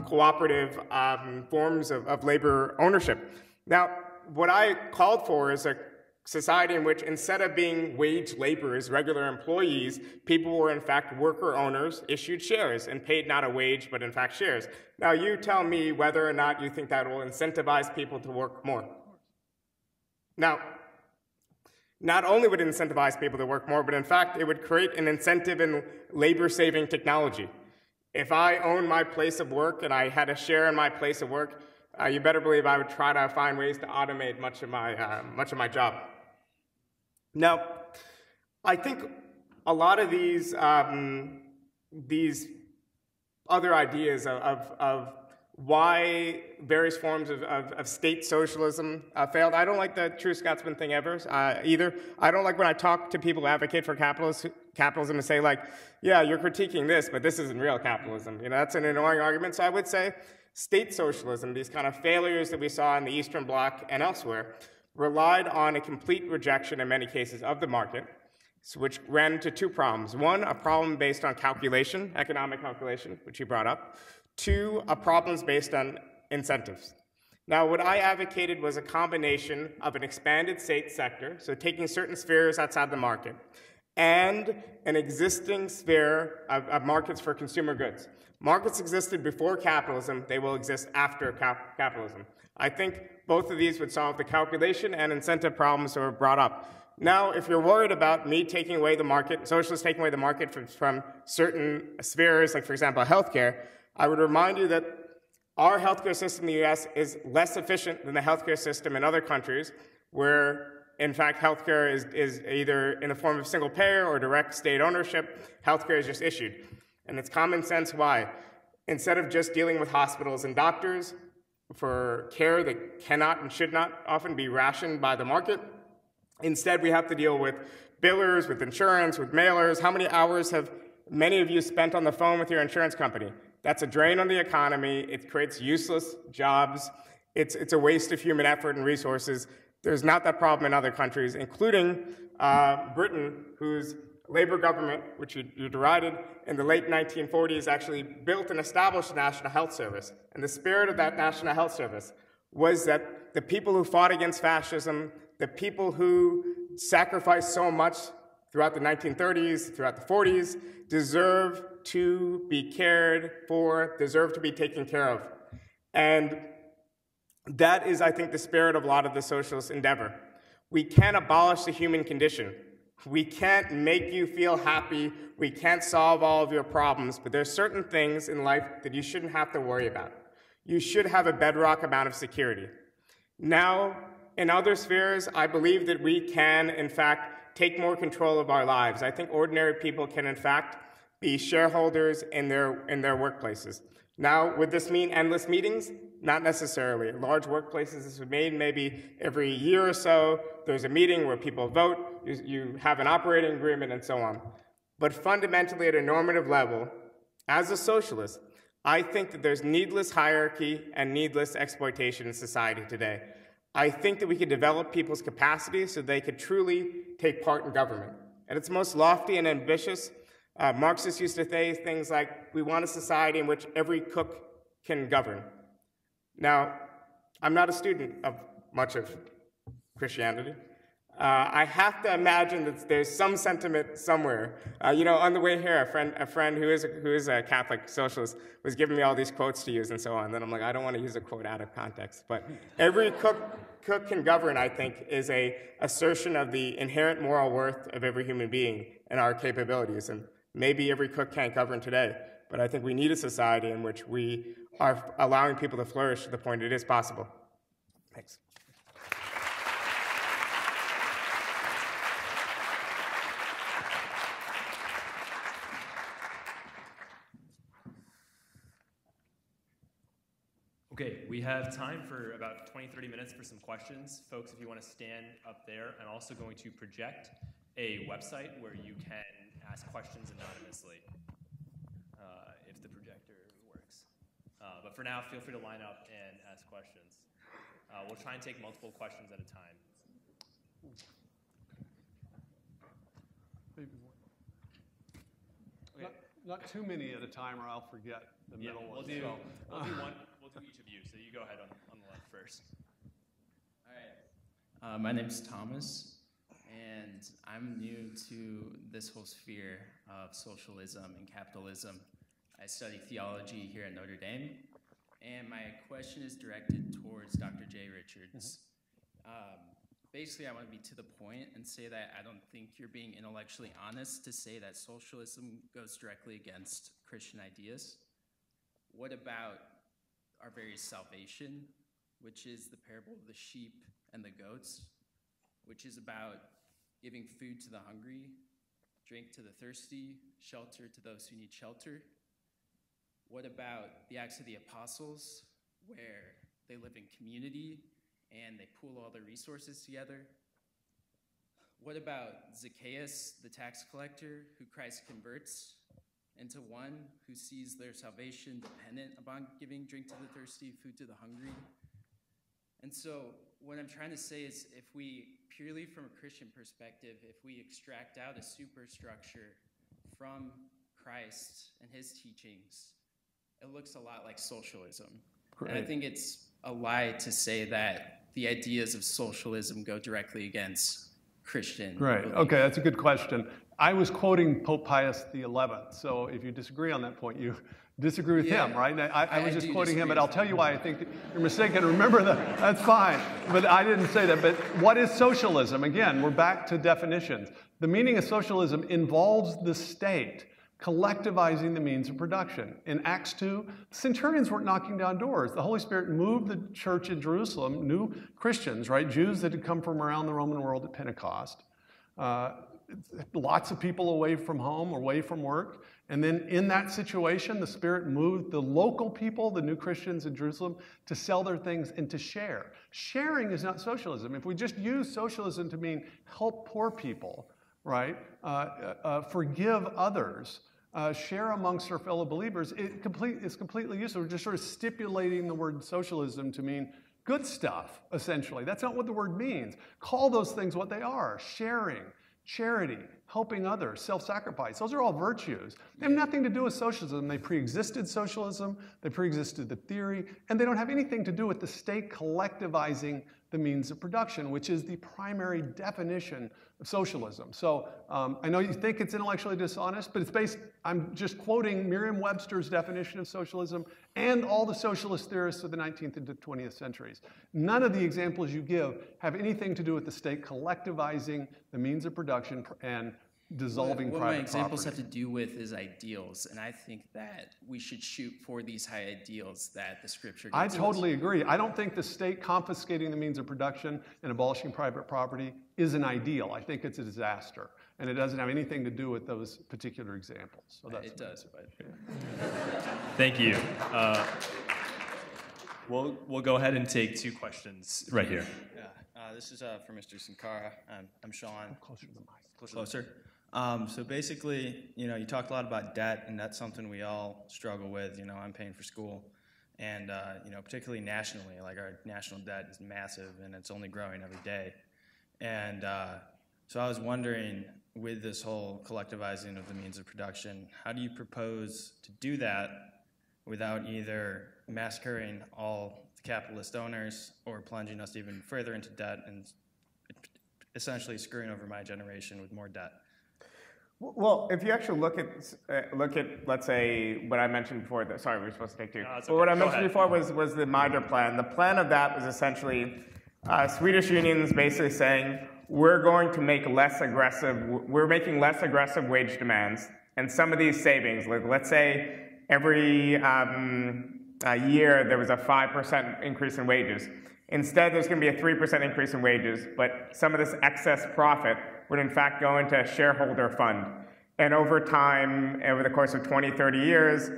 cooperative forms of labor ownership. Now, what I called for is a society in which, instead of being wage laborers, regular employees, people were in fact worker owners, issued shares, and paid not a wage, but in fact shares. Now you tell me whether or not you think that will incentivize people to work more. Now, not only would it incentivize people to work more, but in fact it would create an incentive in labor-saving technology. If I own my place of work and I had a share in my place of work, you better believe I would try to find ways to automate much of my job. Now, I think a lot of these other ideas of why various forms of state socialism failed. I don't like the true Scotsman thing either. I don't like when I talk to people who advocate for capitalism and say like, yeah, you're critiquing this, but this isn't real capitalism. You know, that's an annoying argument. So I would say state socialism, these kind of failures that we saw in the Eastern Bloc and elsewhere, relied on a complete rejection in many cases of the market, which ran into two problems. One, a problem based on calculation, economic calculation, which you brought up. Two, a problem based on incentives. Now, what I advocated was a combination of an expanded state sector, so taking certain spheres outside the market, and an existing sphere of markets for consumer goods. Markets existed before capitalism, they will exist after capitalism. I think both of these would solve the calculation and incentive problems that were brought up. Now, if you're worried about me taking away the market, socialists taking away the market from certain spheres, like for example, healthcare, I would remind you that our healthcare system in the US is less efficient than the healthcare system in other countries where, in fact, healthcare is either in the form of single payer or direct state ownership. Healthcare is just issued. And it's common sense why. Instead of just dealing with hospitals and doctors for care that cannot and should not often be rationed by the market, instead we have to deal with billers, with insurance, with mailers. How many hours have many of you spent on the phone with your insurance company? That's a drain on the economy. It creates useless jobs. It's a waste of human effort and resources. There's not that problem in other countries, including Britain, whose labor government, which you derided, in the late 1940s actually built and established a National Health Service. And the spirit of that National Health Service was that the people who fought against fascism, the people who sacrificed so much throughout the 1930s, throughout the 40s, deserve to be cared for, deserve to be taken care of. And that is, I think, the spirit of a lot of the socialist endeavor. We can't abolish the human condition. We can't make you feel happy. We can't solve all of your problems, but there's certain things in life that you shouldn't have to worry about. You should have a bedrock amount of security. Now, in other spheres, I believe that we can, in fact, take more control of our lives. I think ordinary people can, in fact, be shareholders in their workplaces. Now, would this mean endless meetings? Not necessarily. In large workplaces, this would mean maybe every year or so, there's a meeting where people vote, you have an operating agreement, and so on. But fundamentally, at a normative level, as a socialist, I think that there's needless hierarchy and needless exploitation in society today. I think that we could develop people's capacity so they could truly take part in government. At its most lofty and ambitious, Marxists used to say things like, we want a society in which every cook can govern. Now, I'm not a student of much of Christianity. I have to imagine that there's some sentiment somewhere. You know, on the way here, a friend who is a Catholic socialist was giving me all these quotes to use and so on. Then I'm like, I don't want to use a quote out of context. But every cook can govern, I think, is a assertion of the inherent moral worth of every human being and our capabilities. And maybe every cook can't govern today, but I think we need a society in which we are allowing people to flourish to the point it is possible. Thanks. Okay, we have time for about 20-30 minutes for some questions. Folks, if you want to stand up there, I'm also going to project a website where you can ask questions anonymously, if the projector works. But for now, feel free to line up and ask questions. We'll try and take multiple questions at a time. Okay. Not too many at a time, or I'll forget the middle one. We'll do each of you. So you go ahead on the left first. All right. My name's Thomas, and I'm new to this whole sphere of socialism and capitalism. I study theology here at Notre Dame, and my question is directed towards Dr. J. Richards. Basically, I want to be to the point and say that I don't think you're being intellectually honest to say that socialism goes directly against Christian ideas. What about our very salvation, which is the parable of the sheep and the goats, which is about giving food to the hungry, drink to the thirsty, shelter to those who need shelter? What about the Acts of the Apostles, where they live in community and they pool all their resources together? what about Zacchaeus, the tax collector, who Christ converts into one who sees their salvation dependent upon giving drink to the thirsty, food to the hungry? And so what I'm trying to say is, if we, purely from a Christian perspective, if we extract out a superstructure from Christ and his teachings, it looks a lot like socialism. Great. And I think it's a lie to say that the ideas of socialism go directly against Christian Right. belief. Okay, that's a good question. I was quoting Pope Pius XI, so if you disagree on that point, you disagree with him, right? I was just quoting him, but I'll tell you why I think that you're mistaken. Remember that, that's fine, but I didn't say that. But what is socialism? Again, we're back to definitions. The meaning of socialism involves the state collectivizing the means of production. In Acts 2, the centurions weren't knocking down doors. The Holy Spirit moved the church in Jerusalem, new Christians, right? Jews that had come from around the Roman world at Pentecost. Lots of people away from home, away from work. And then in that situation, the Spirit moved the local people, the new Christians in Jerusalem, to sell their things and to share. Sharing is not socialism. If we just use socialism to mean help poor people, right? Forgive others, share amongst our fellow believers, it's completely useless. We're just sort of stipulating the word socialism to mean good stuff, essentially. That's not what the word means. Call those things what they are: sharing, charity, helping others, self-sacrifice. Those are all virtues. They have nothing to do with socialism. They pre-existed socialism, they pre-existed the theory, and they don't have anything to do with the state collectivizing the means of production, which is the primary definition of socialism. So I know you think it's intellectually dishonest, but it's based, I'm just quoting Merriam-Webster's definition of socialism and all the socialist theorists of the 19th and 20th centuries. None of the examples you give have anything to do with the state collectivizing the means of production and dissolving what private my examples property. have to do with is ideals, and I think that we should shoot for these high ideals that the scripture gives I us. totally agree. I don't think the state confiscating the means of production and abolishing private property is an ideal. I think it's a disaster, and it doesn't have anything to do with those particular examples. So that's It does, but Thank you. We'll go ahead and take two questions right here. Yeah, this is for Mr. Sunkara. I'm Sean. Closer to the mic. Closer. So basically, you talked a lot about debt, and that's something we all struggle with. I'm paying for school, and particularly nationally, like our national debt is massive, and it's only growing every day. And so I was wondering, with this whole collectivizing of the means of production, how do you propose to do that without either massacring all the capitalist owners or plunging us even further into debt and essentially screwing over my generation with more debt? Well, if you actually look at, let's say, what I mentioned before. Sorry, we were supposed to take two. No, it's But what okay. I Go mentioned ahead. before was the Mitre plan. The plan of that was essentially Swedish unions basically saying, we're making less aggressive wage demands, and some of these savings, like let's say every year there was a 5% increase in wages. Instead, there's going to be a 3% increase in wages, but some of this excess profit would in fact go into a shareholder fund. And over time, over the course of 20, 30 years,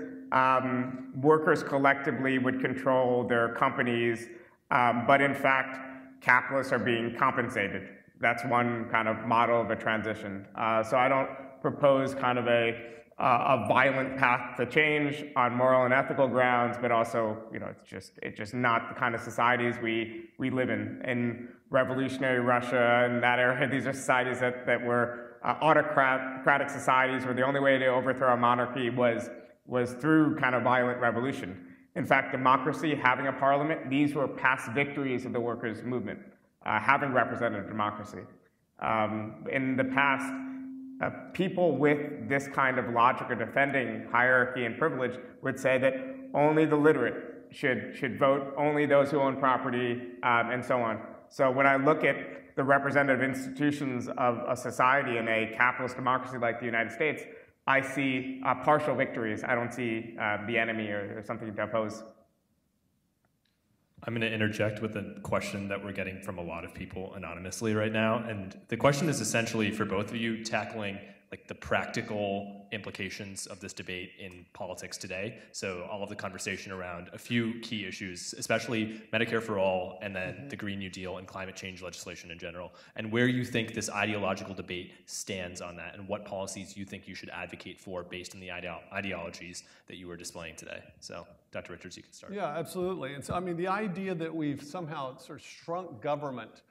workers collectively would control their companies, but in fact, capitalists are being compensated. That's one kind of model of a transition. So I don't propose kind of a violent path to change on moral and ethical grounds, but also, it's just not the kind of societies we live in. In revolutionary Russia and that era, these are societies that were autocratic societies where the only way to overthrow a monarchy was through kind of violent revolution. In fact, democracy, having a parliament, these were past victories of the workers' movement, having representative democracy. In the past, people with this kind of logic of defending hierarchy and privilege would say that only the literate should vote, only those who own property, and so on. So when I look at the representative institutions of a society in a capitalist democracy like the United States, I see partial victories. I don't see the enemy or something to oppose. I'm going to interject with a question that we're getting from a lot of people anonymously right now. And the question is essentially for both of you tackling like the practical implications of this debate in politics today. So all of the conversation around a few key issues, especially Medicare for all, and then the Green New Deal and climate change legislation in general, and where you think this ideological debate stands on that, and what policies you think you should advocate for based on the ideologies that you were displaying today. So, Dr. Richards, you can start. Yeah, absolutely. And so, I mean, the idea that we've somehow sort of shrunk government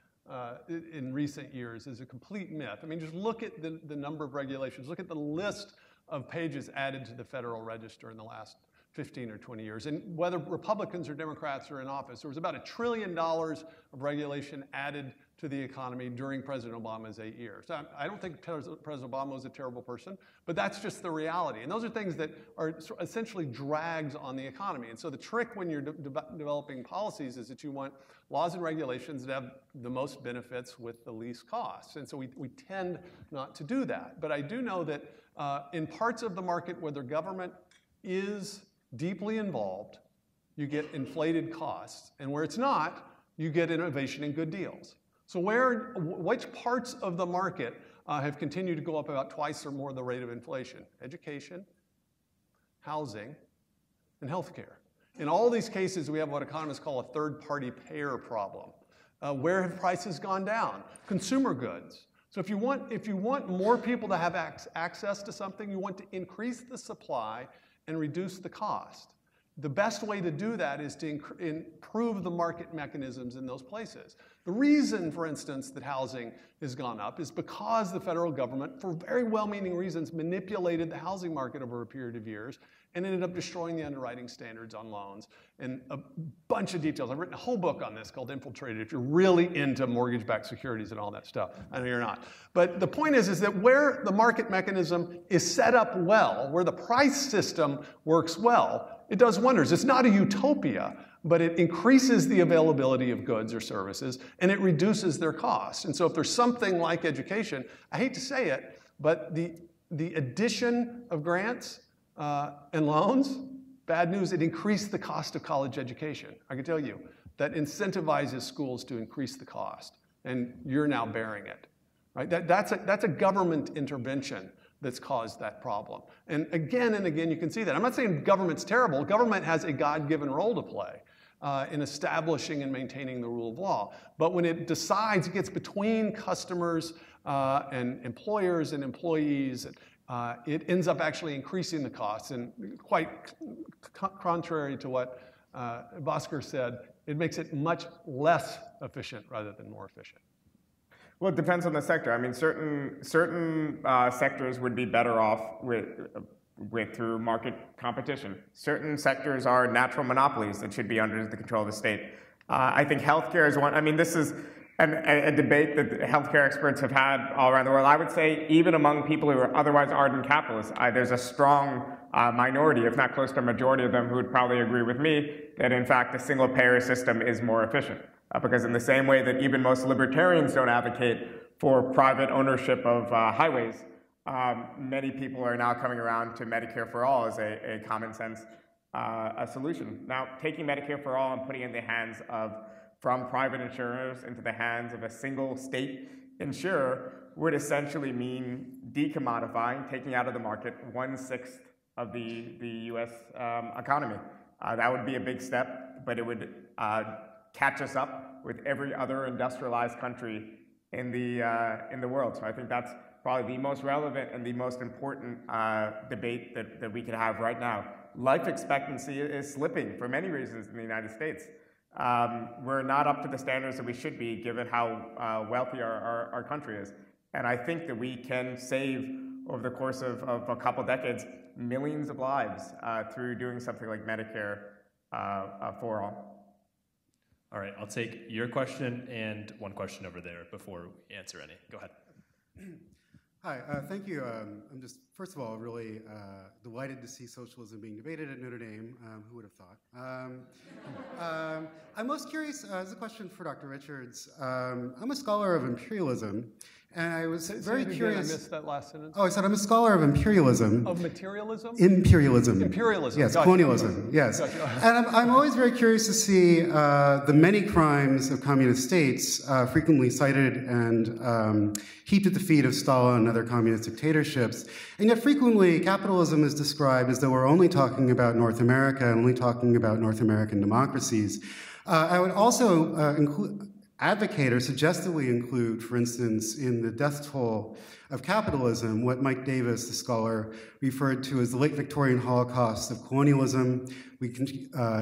in recent years is a complete myth. I mean, just look at the number of regulations. Look at the list of pages added to the Federal Register in the last 15 or 20 years. And whether Republicans or Democrats are in office, there was about $1 trillion of regulation added to the economy during President Obama's 8 years. I don't think President Obama was a terrible person, but that's just the reality. And those are things that are essentially drags on the economy. And so the trick when you're developing policies is that you want laws and regulations that have the most benefits with the least costs. And so we tend not to do that. But I do know that in parts of the market where the government is deeply involved, you get inflated costs. And where it's not, you get innovation and good deals. So which parts of the market have continued to go up about twice or more the rate of inflation? Education, housing, and healthcare. In all these cases, we have what economists call a third-party payer problem. Where have prices gone down? Consumer goods. So if you want more people to have access to something, you want to increase the supply and reduce the cost. The best way to do that is to improve the market mechanisms in those places. The reason, for instance, that housing has gone up is because the federal government, for very well-meaning reasons, manipulated the housing market over a period of years and ended up destroying the underwriting standards on loans and a bunch of details. I've written a whole book on this called Infiltrated if you're really into mortgage-backed securities and all that stuff. I know you're not. But the point is that where the market mechanism is set up well, where the price system works well, it does wonders. It's not a utopia, but it increases the availability of goods or services, and it reduces their costs. And so if there's something like education, I hate to say it, but the addition of grants and loans, bad news, it increased the cost of college education. I can tell you that incentivizes schools to increase the cost, and you're now bearing it. Right? That's a government intervention that's caused that problem. And again, you can see that. I'm not saying government's terrible. Government has a God-given role to play in establishing and maintaining the rule of law. But when it decides, it gets between customers and employers and employees, it ends up actually increasing the costs. And quite contrary to what Bhaskar said, it makes it much less efficient rather than more efficient. Well, it depends on the sector. I mean, certain sectors would be better off with through market competition. Certain sectors are natural monopolies that should be under the control of the state. I think healthcare is one. I mean, this is a debate that healthcare experts have had all around the world. I would say even among people who are otherwise ardent capitalists, there's a strong minority, if not close to a majority of them, who would probably agree with me that, in fact, a single-payer system is more efficient. Because in the same way that even most libertarians don't advocate for private ownership of highways, many people are now coming around to Medicare for all as a common sense a solution. Now, taking Medicare for all and putting it in the hands from private insurers into the hands of a single state insurer would essentially mean decommodifying, taking out of the market 1/6 of the U.S. Economy. That would be a big step, but it would catch us up with every other industrialized country in the world. So I think that's probably the most relevant and the most important debate that we can have right now. Life expectancy is slipping for many reasons in the United States. We're not up to the standards that we should be given how wealthy our country is. And I think that we can save, over the course of a couple decades, millions of lives through doing something like Medicare for all. All right, I'll take your question and one question over there before we answer any. Go ahead. Hi, thank you. I'm just, first of all, really delighted to see socialism being debated at Notre Dame. Who would have thought? I'm most curious, as a question for Dr. Richards. I'm a scholar of imperialism, And I was Say very it again. curious. I missed that last sentence. Oh, I said I'm a scholar of imperialism. Of materialism? Imperialism. Imperialism. Yes, Gotcha. colonialism. Yes. Gotcha. And I'm always very curious to see the many crimes of communist states frequently cited and heaped at the feet of Stalin and other communist dictatorships. And yet frequently capitalism is described as though we're only talking about North America and only talking about North American democracies. I would also advocate or suggest that we include, for instance, in the death toll of capitalism, what Mike Davis, the scholar, referred to as the late Victorian Holocaust of colonialism. We can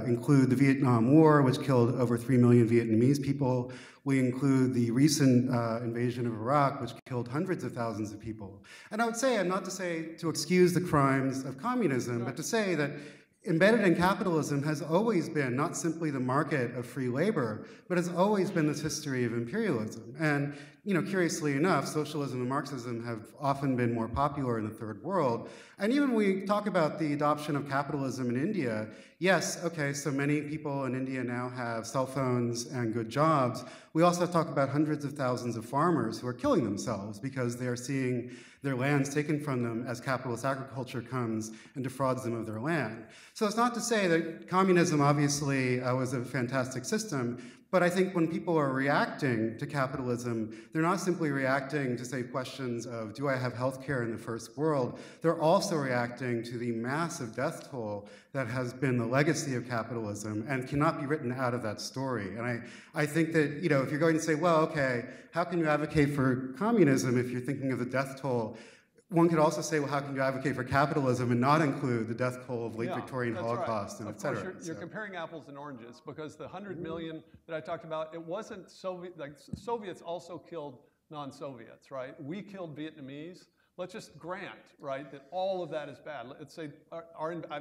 include the Vietnam War, which killed over 3 million Vietnamese people. We include the recent invasion of Iraq, which killed hundreds of thousands of people. And I would say, and not to say to excuse the crimes of communism, but to say that embedded in capitalism has always been not simply the market of free labor, but has always been this history of imperialism. And, you know, curiously enough, socialism and Marxism have often been more popular in the third world. And even when we talk about the adoption of capitalism in India, yes, okay, so many people in India now have cell phones and good jobs. We also talk about hundreds of thousands of farmers who are killing themselves because they are seeing their lands taken from them as capitalist agriculture comes and defrauds them of their land. So it's not to say that communism obviously was a fantastic system, but I think when people are reacting to capitalism, they're not simply reacting to, say, questions of, do I have health care in the first world? They're also reacting to the massive death toll that has been the legacy of capitalism and cannot be written out of that story. And I think that, you know, if you're going to say, well, okay, how can you advocate for communism if you're thinking of the death toll? One could also say, well, how can you advocate for capitalism and not include the death toll of late Victorian Holocaust and et cetera? Of course, you're comparing apples and oranges because the 100 million that I talked about, it wasn't Soviet, like Soviets also killed non-Soviets, right? We killed Vietnamese. Let's just grant, right, that all of that is bad. Let's say,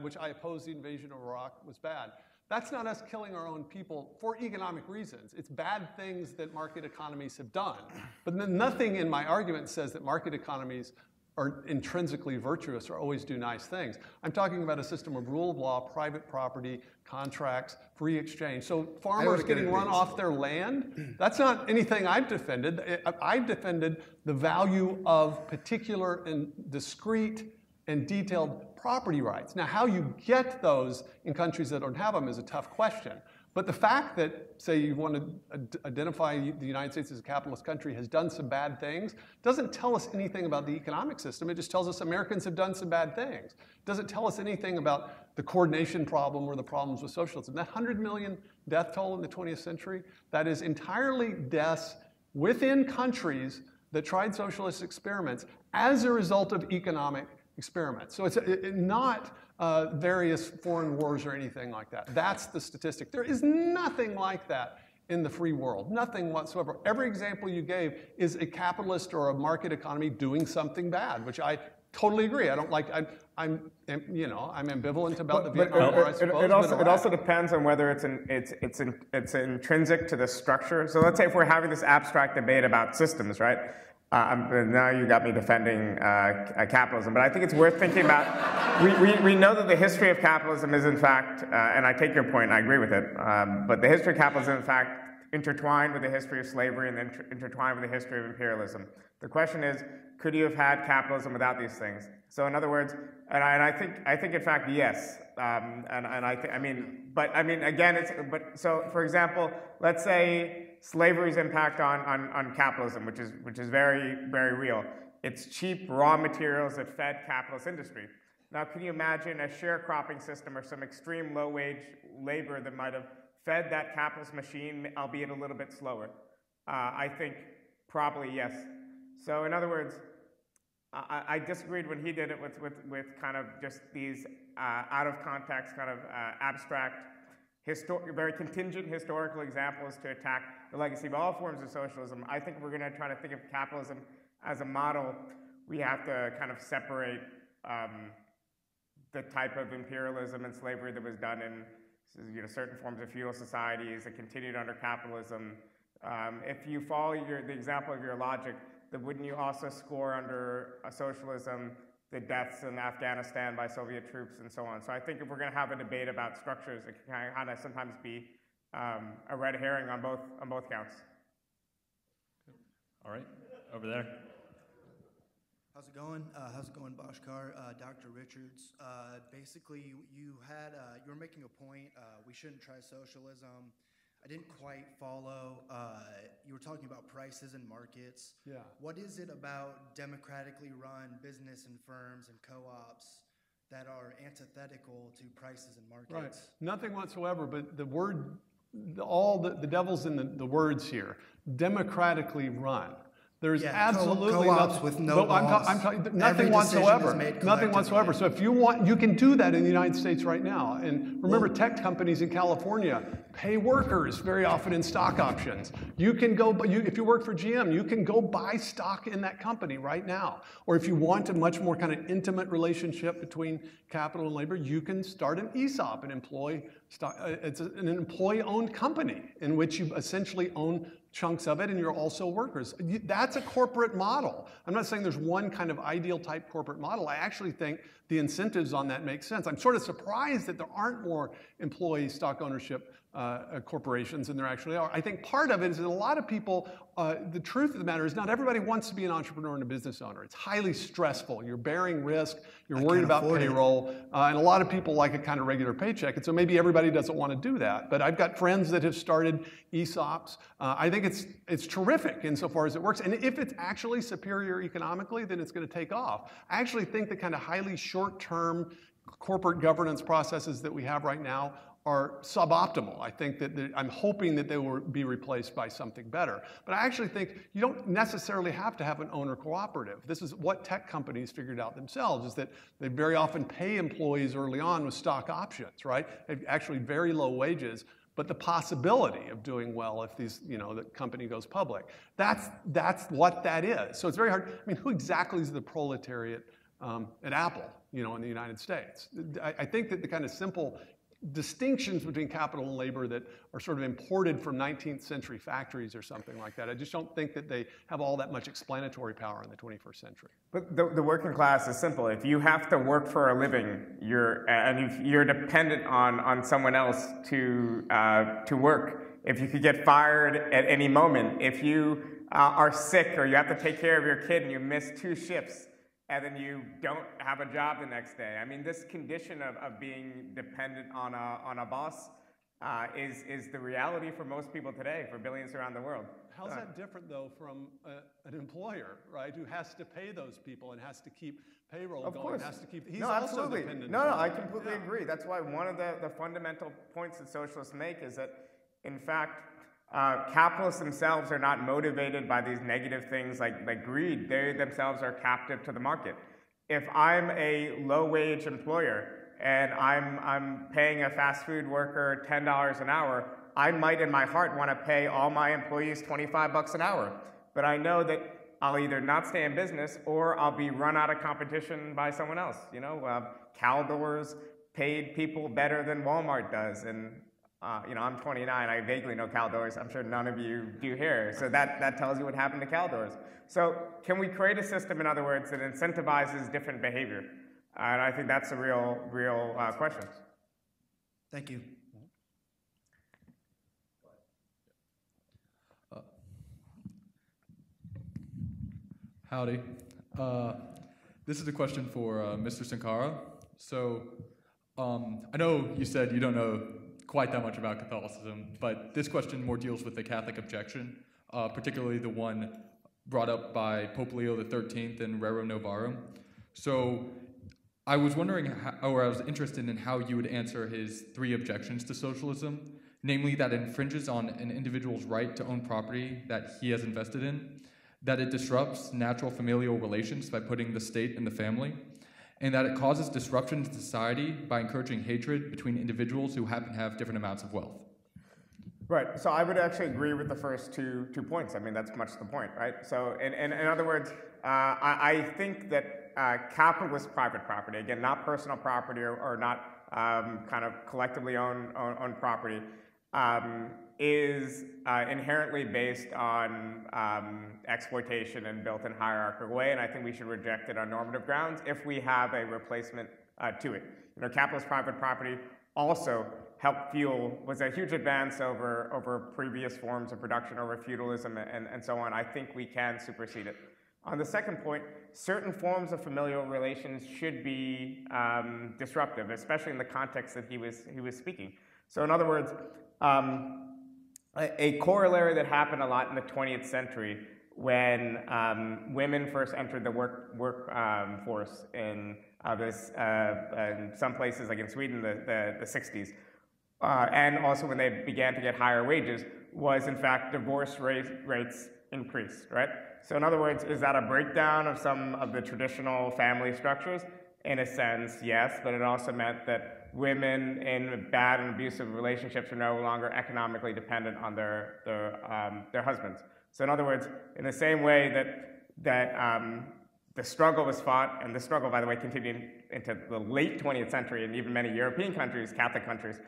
which I oppose the invasion of Iraq was bad. That's not us killing our own people for economic reasons. It's bad things that market economies have done. But then nothing in my argument says that market economies are intrinsically virtuous or always do nice things. I'm talking about a system of rule of law, private property, contracts, free exchange. So farmers getting run off their land, that's not anything I've defended. I've defended the value of particular and discrete and detailed property rights. Now, how you get those in countries that don't have them is a tough question. But the fact that, say, you want to identify the United States as a capitalist country has done some bad things doesn't tell us anything about the economic system. It just tells us Americans have done some bad things. It doesn't tell us anything about the coordination problem or the problems with socialism. That 100 million death toll in the 20th century, that is entirely deaths within countries that tried socialist experiments as a result of economic experiments. So it's not various foreign wars or anything like that. That's the statistic. There is nothing like that in the free world, nothing whatsoever. Every example you gave is a capitalist or a market economy doing something bad, which I totally agree. I don't like. I'm ambivalent about the Vietnam War. I suppose. It also depends on whether it's intrinsic to the structure. So let's say if we're having this abstract debate about systems, right? Now you got me defending capitalism, but I think it's worth thinking about. We know that the history of capitalism is in fact, and I take your point, and I agree with it, but the history of capitalism is in fact intertwined with the history of slavery and then intertwined with the history of imperialism. The question is, could you have had capitalism without these things? So in other words, and I think in fact yes, so for example, let's say slavery's impact on capitalism, which is very, very real. It's cheap raw materials that fed capitalist industry. Now, can you imagine a sharecropping system or some extreme low-wage labor that might have fed that capitalist machine, albeit a little bit slower? I think probably yes. So in other words, I disagreed when he did it with kind of just these out of context, kind of abstract, very contingent historical examples to attack the legacy of all forms of socialism. I think we're going to try to think of capitalism as a model. We have to kind of separate the type of imperialism and slavery that was done in certain forms of feudal societies that continued under capitalism. If you follow the example of your logic, then wouldn't you also score under socialism the deaths in Afghanistan by Soviet troops and so on? So I think if we're going to have a debate about structures, it can kind of sometimes be a red herring on both counts. All right. over there. How's it going? Bhaskar? Dr. Richards. Basically, you were making a point. We shouldn't try socialism. I didn't quite follow. You were talking about prices and markets. Yeah. What is it about democratically run business and firms and co-ops that are antithetical to prices and markets? Right. Nothing whatsoever, but the word, the devil's in the words here. Democratically run. There's absolutely co-ops nothing, with no laws. I'm talking nothing whatsoever. Nothing whatsoever. So if you want, you can do that in the United States right now. And remember, tech companies in California pay workers very often in stock options. You can go, if you work for GM, you can go buy stock in that company right now. Or if you want a much more kind of intimate relationship between capital and labor, you can start an ESOP, an employee stock. It's an employee-owned company in which you essentially own chunks of it, and you're also workers. That's a corporate model. I'm not saying there's one kind of ideal type corporate model. I actually think the incentives on that make sense. I'm sort of surprised that there aren't more employee stock ownership corporations than there actually are. I think part of it is that a lot of people, the truth of the matter is not everybody wants to be an entrepreneur and a business owner. It's highly stressful. You're bearing risk. You're worried about payroll. And a lot of people like a kind of regular paycheck. And so maybe everybody doesn't want to do that. But I've got friends that have started ESOPs. I think it's terrific insofar as it works. And if it's actually superior economically, then it's going to take off. I actually think the kind of highly short-term corporate governance processes that we have right now are suboptimal. I think that I'm hoping that they will be replaced by something better. But I actually think you don't necessarily have to have an owner cooperative. This is what tech companies figured out themselves, is that they very often pay employees early on with stock options, right? Actually very low wages, but the possibility of doing well if the company goes public. That's what that is. So it's very hard. I mean, who exactly is the proletariat at Apple, in the United States? I think that the kind of simple distinctions between capital and labor that are sort of imported from 19th century factories or something like that, I just don't think that they have all that much explanatory power in the 21st century. But the working class is simple. If you have to work for a living, you're dependent on someone else to work. If you could get fired at any moment, if you are sick or you have to take care of your kid and you miss 2 shifts, and then you don't have a job the next day. I mean, this condition of being dependent on a boss is the reality for most people today, for billions around the world. How's that different, though, from an employer, right, who has to pay those people and has to keep payroll going? Course. Has to keep. He's no, also absolutely. dependent. No, I completely agree. That's why one of the fundamental points that socialists make is that, in fact, capitalists themselves are not motivated by these negative things like greed. They themselves are captive to the market. If I'm a low-wage employer and I'm paying a fast food worker $10 an hour, I might in my heart want to pay all my employees $25 an hour. But I know that I'll either not stay in business or I'll be run out of competition by someone else. Caldors paid people better than Walmart does, and I'm 29, I vaguely know Caldors. I'm sure none of you do here. So that tells you what happened to Caldors. So can we create a system, in other words, that incentivizes different behavior? And I think that's a real question. Thank you. Howdy. This is a question for Mr. Sunkara. So I know you said you don't know quite that much about Catholicism, but this question more deals with the Catholic objection, particularly the one brought up by Pope Leo XIII in Rerum Novarum. So I was wondering, I was interested in how you would answer his 3 objections to socialism, namely that it infringes on an individual's right to own property that he has invested in, that it disrupts natural familial relations by putting the state in the family, and that it causes disruption in society by encouraging hatred between individuals who happen to have different amounts of wealth. Right. So I would actually agree with the first two points. I mean, that's much the point, right? So in other words, I think that capitalist private property, again, not personal property or not kind of collectively owned property, is inherently based on exploitation and built in hierarchical way, and I think we should reject it on normative grounds if we have a replacement to it. Capitalist private property also helped fuel, was a huge advance over previous forms of production, over feudalism and so on. I think we can supersede it. On the second point, certain forms of familial relations should be disruptive, especially in the context that he was speaking. So in other words, a corollary that happened a lot in the 20th century when women first entered the workforce in some places, like in Sweden, the 60s, and also when they began to get higher wages, was in fact divorce rates increased, right? So in other words, is that a breakdown of some of the traditional family structures? In a sense, yes, but it also meant that women in bad and abusive relationships are no longer economically dependent on their husbands. So in other words, in the same way that the struggle was fought, and the struggle, by the way, continued into the late 20th century and even many European countries, Catholic countries,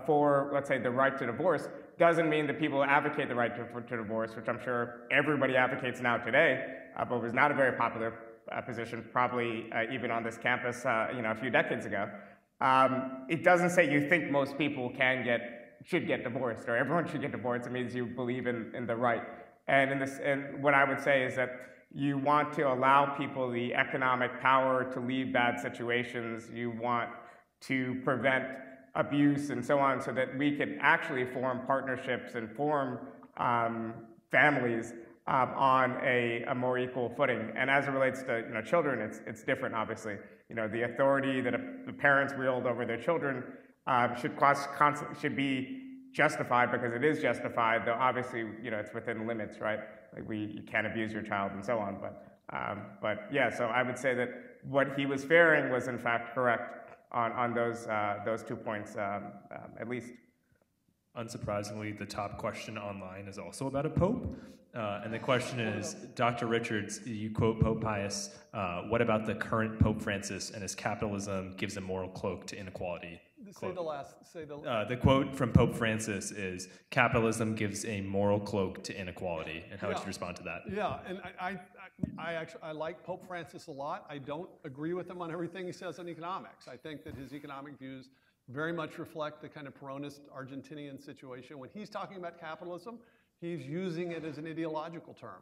for, let's say, the right to divorce, doesn't mean that people advocate the right to divorce, which I'm sure everybody advocates now today, but was not a very popular position, probably even on this campus, a few decades ago. It doesn't say you think most people should get divorced, or everyone should get divorced. It means you believe in the right. And what I would say is that you want to allow people the economic power to leave bad situations. You want to prevent abuse and so on, so that we can actually form partnerships and form families on a more equal footing. And as it relates to children, it's different, obviously. The authority that the parents wield over their children should be justified, because it is justified, though obviously it's within limits, right? Like you can't abuse your child and so on. But yeah, so I would say that what he was fearing was in fact correct on those 2 points, at least. Unsurprisingly, the top question online is also about a pope. And the question is, Dr. Richards, you quote Pope Pius, what about the current Pope Francis and his capitalism gives a moral cloak to inequality? The quote from Pope Francis is, capitalism gives a moral cloak to inequality. And how would you respond to that? Yeah, and I like Pope Francis a lot. I don't agree with him on everything he says on economics. I think that his economic views very much reflect the kind of Peronist Argentinian situation. When he's talking about capitalism, he's using it as an ideological term.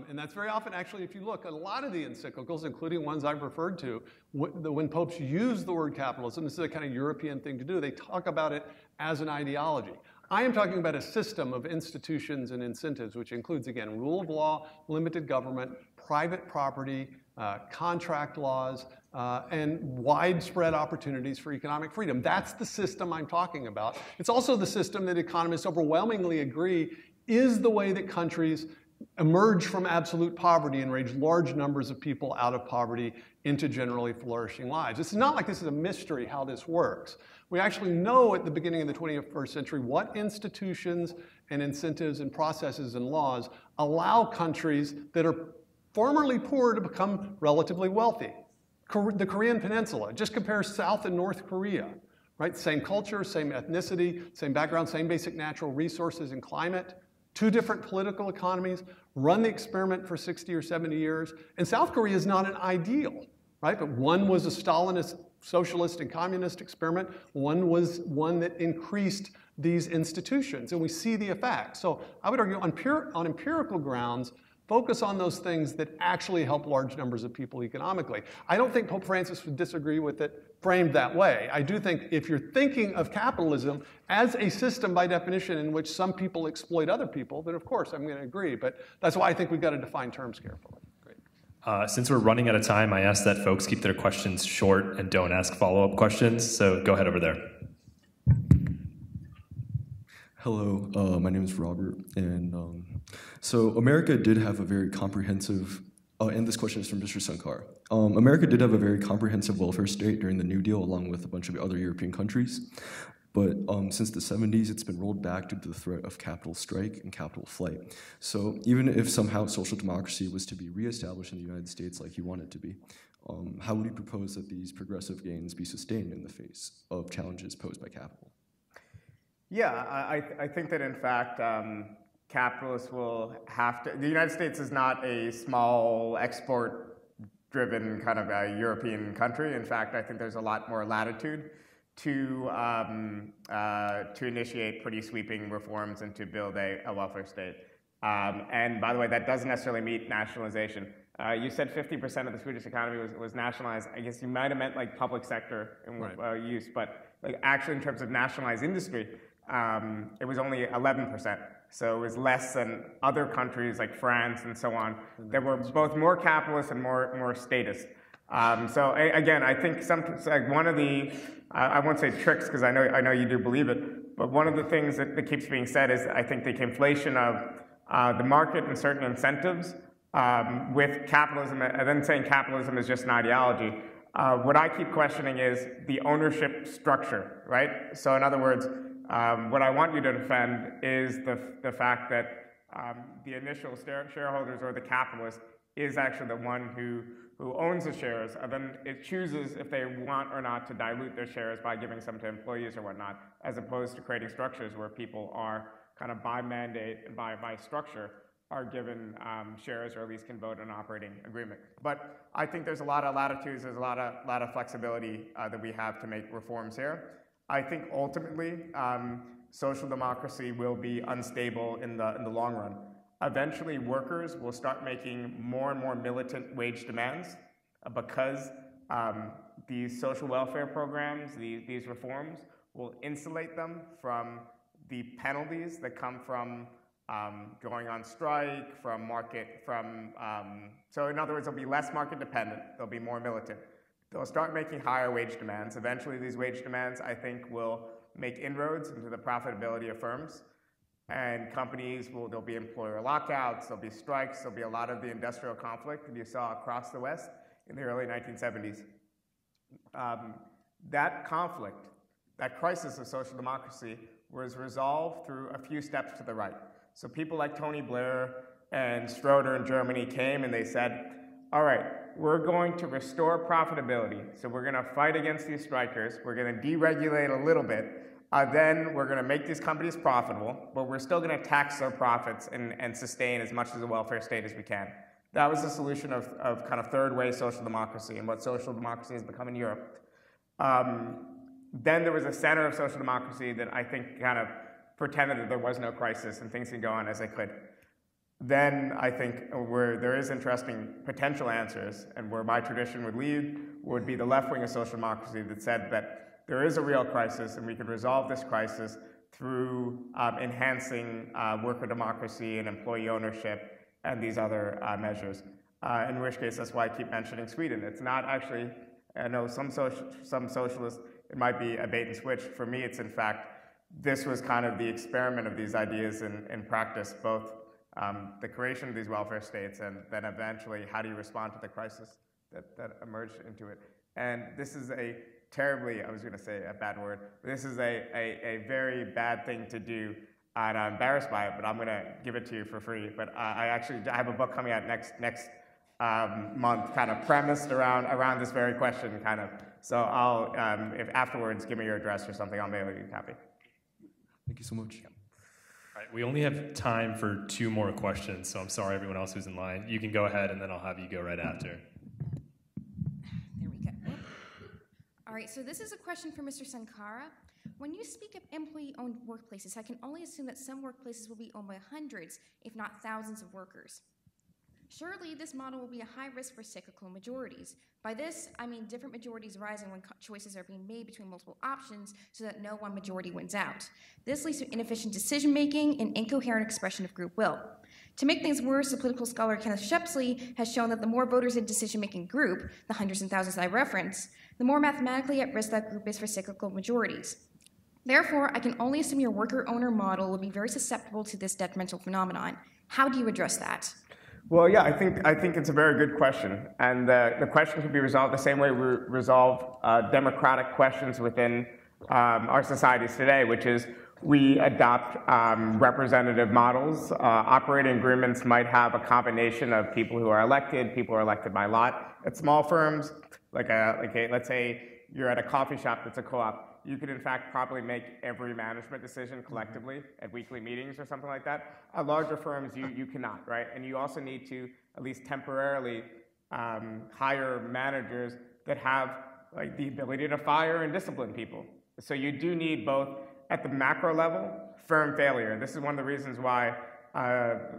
And that's very often, actually, if you look at a lot of the encyclicals, including ones I've referred to, when popes use the word capitalism, this is a kind of European thing to do, they talk about it as an ideology. I am talking about a system of institutions and incentives, which includes, again, rule of law, limited government, private property, contract laws, and widespread opportunities for economic freedom. That's the system I'm talking about. It's also the system that economists overwhelmingly agree is the way that countries emerge from absolute poverty and raise large numbers of people out of poverty into generally flourishing lives. It's not like this is a mystery how this works. We actually know at the beginning of the 21st century what institutions and incentives and processes and laws allow countries that are formerly poor to become relatively wealthy. The Korean Peninsula, just compare South and North Korea, right? Same culture, same ethnicity, same background, same basic natural resources and climate. Two different political economies, run the experiment for 60 or 70 years. And South Korea is not an ideal, right? But one was a Stalinist, socialist, and communist experiment. One was one that increased these institutions, and we see the effect. So I would argue on empirical grounds, focus on those things that actually help large numbers of people economically. I don't think Pope Francis would disagree with it framed that way. I do think if you're thinking of capitalism as a system by definition in which some people exploit other people, then of course I'm going to agree. But that's why I think we've got to define terms carefully. Great. Since we're running out of time, I ask that folks keep their questions short and don't ask follow-up questions. So go ahead over there. Hello, my name is Robert, and so America did have a very comprehensive, and this question is from Mr. Sunkara. America did have a very comprehensive welfare state during the New Deal, along with a bunch of other European countries, but since the 70s, it's been rolled back due to the threat of capital strike and capital flight. So even if somehow social democracy was to be reestablished in the United States like you want it to be, how would you propose that these progressive gains be sustained in the face of challenges posed by capital? Yeah, I think that in fact, capitalists will have to, the United States is not a small export-driven kind of a European country. In fact, I think there's a lot more latitude to initiate pretty sweeping reforms and to build a welfare state. And by the way, that doesn't necessarily mean nationalization. You said 50% of the Swedish economy was nationalized. I guess you might have meant like public sector use, but like actually in terms of nationalized industry, it was only 11%. So it was less than other countries like France and so on that were both more capitalist and more statist. So again, I think like one of the, I won't say tricks because I know you do believe it, but one of the things that keeps being said is I think the conflation of the market and certain incentives with capitalism, and then saying capitalism is just an ideology. What I keep questioning is the ownership structure, right? So in other words, what I want you to defend is the fact that the initial shareholders or the capitalist is actually the one who owns the shares, and then it chooses if they want or not to dilute their shares by giving some to employees or whatnot, as opposed to creating structures where people are kind of by mandate and by structure are given shares or at least can vote on an operating agreement. But I think there's a lot of latitudes, there's a lot of flexibility that we have to make reforms here. I think ultimately social democracy will be unstable in the long run. Eventually workers will start making more and more militant wage demands because these social welfare programs, these reforms will insulate them from the penalties that come from going on strike, so in other words, they'll be less market dependent, they'll be more militant. They'll start making higher wage demands. Eventually these wage demands, I think, will make inroads into the profitability of firms. And companies there'll be employer lockouts, there'll be strikes, there'll be a lot of the industrial conflict that you saw across the West in the early 1970s. That conflict, that crisis of social democracy was resolved through a few steps to the right. So people like Tony Blair and Schroeder in Germany came and they said, all right, we're going to restore profitability. So we're going to fight against these strikers. We're going to deregulate a little bit. Then we're going to make these companies profitable, but we're still going to tax their profits and sustain as much of the welfare state as we can. That was the solution of kind of third way social democracy and what social democracy has become in Europe. Then there was a center of social democracy that I think kind of pretended that there was no crisis and things can go on as they could. Then I think where there is interesting potential answers and where my tradition would lead would be the left wing of social democracy that said that there is a real crisis and we can resolve this crisis through enhancing worker democracy and employee ownership and these other measures. In which case, that's why I keep mentioning Sweden. It's not actually, I know some socialists, it might be a bait and switch. For me, it's in fact, this was kind of the experiment of these ideas in practice, both the creation of these welfare states and then eventually how do you respond to the crisis that emerged into it. And this is a terribly, I was going to say a bad word, but this is a very bad thing to do, and I'm embarrassed by it, but I'm going to give it to you for free. But I have a book coming out next month, kind of premised around this very question, kind of. So I'll, if afterwards, give me your address or something, I'll mail you a copy. Thank you so much. All right, we only have time for 2 more questions, so I'm sorry everyone else who's in line. You can go ahead, and then I'll have you go right after. There we go. All right, so this is a question for Mr. Sunkara. When you speak of employee-owned workplaces, I can only assume that some workplaces will be owned by hundreds, if not thousands of workers. Surely, this model will be a high risk for cyclical majorities. By this, I mean different majorities rising when choices are being made between multiple options so that no one majority wins out. This leads to inefficient decision-making and incoherent expression of group will. To make things worse, the political scholar Kenneth Shepsley has shown that the more voters in a decision-making group, the hundreds and thousands I reference, the more mathematically at risk that group is for cyclical majorities. Therefore, I can only assume your worker-owner model will be very susceptible to this detrimental phenomenon. How do you address that? Well, yeah, I think it's a very good question, and the question can be resolved the same way we resolve democratic questions within our societies today, which is we adopt representative models. Operating agreements might have a combination of people who are elected by lot. At small firms, let's say you're at a coffee shop that's a co-op, you could in fact probably make every management decision collectively at weekly meetings or something like that. At larger firms, you cannot, right? And you also need to, at least temporarily, hire managers that have the ability to fire and discipline people. So you do need both, at the macro level, firm failure. This is one of the reasons why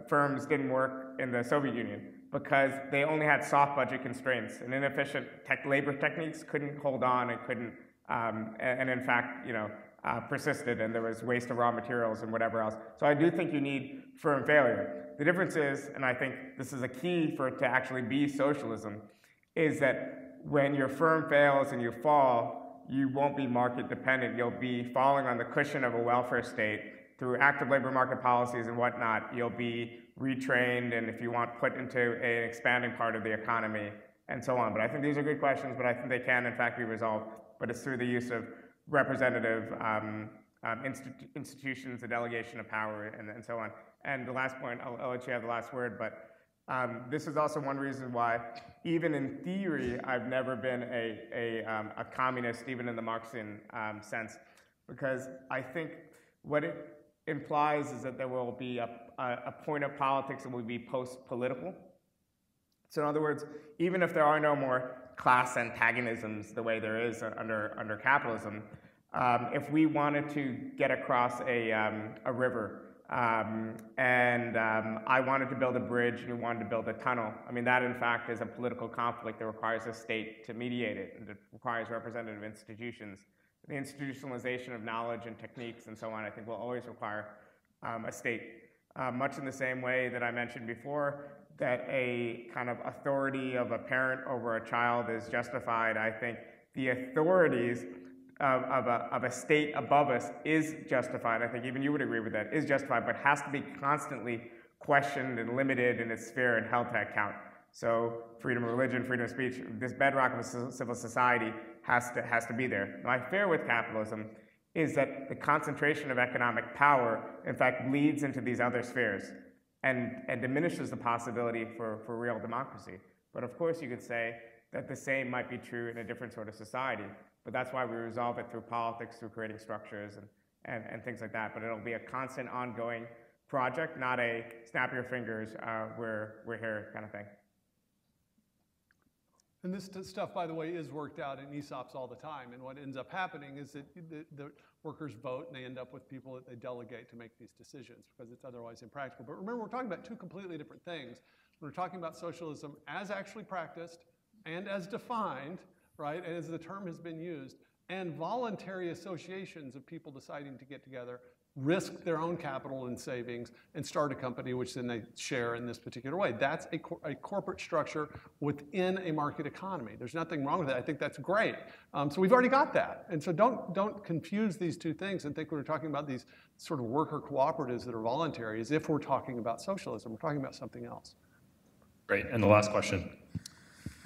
firms didn't work in the Soviet Union, because they only had soft budget constraints, and inefficient labor techniques couldn't hold on and couldn't, and in fact, persisted, and there was waste of raw materials and whatever else. So I do think you need firm failure. The difference is, and I think this is a key for it to actually be socialism, is that when your firm fails and you fall, you won't be market dependent. You'll be falling on the cushion of a welfare state through active labor market policies and whatnot. You'll be retrained, and if you want, put into an expanding part of the economy and so on. But I think these are good questions, but I think they can in fact be resolved, but it's through the use of representative institutions, the delegation of power, and so on. And the last point, I'll let you have the last word, but this is also one reason why, even in theory, I've never been a communist, even in the Marxian sense, because I think what it implies is that there will be a point of politics that will be post-political. So in other words, even if there are no more class antagonisms the way there is under capitalism, if we wanted to get across a river, and I wanted to build a bridge and you wanted to build a tunnel, I mean, that in fact is a political conflict that requires a state to mediate it, and it requires representative institutions. The institutionalization of knowledge and techniques and so on, I think, will always require a state. Much in the same way that I mentioned before, that a kind of authority of a parent over a child is justified, I think the authorities of a state above us is justified. I think even you would agree with that, is justified, but has to be constantly questioned and limited in its sphere and held to account. So freedom of religion, freedom of speech, this bedrock of a civil society has to be there. My fear with capitalism is that the concentration of economic power, in fact, bleeds into these other spheres and diminishes the possibility for real democracy. But of course, you could say that the same might be true in a different sort of society. But that's why we resolve it through politics, through creating structures and things like that. But it'll be a constant, ongoing project, not a snap your fingers, we're here kind of thing. And this stuff, by the way, is worked out in ESOPs all the time. And what ends up happening is that the workers vote, and they end up with people that they delegate to make these decisions, because it's otherwise impractical. But remember, we're talking about two completely different things. We're talking about socialism as actually practiced and as defined, right, and as the term has been used, and voluntary associations of people deciding to get together, risk their own capital and savings, and start a company which then they share in this particular way. That's a corporate structure within a market economy. There's nothing wrong with that. I think that's great. So we've already got that. And so don't confuse these two things and think we're talking about these sort of worker cooperatives that are voluntary as if we're talking about socialism. We're talking about something else. Great, and the last question.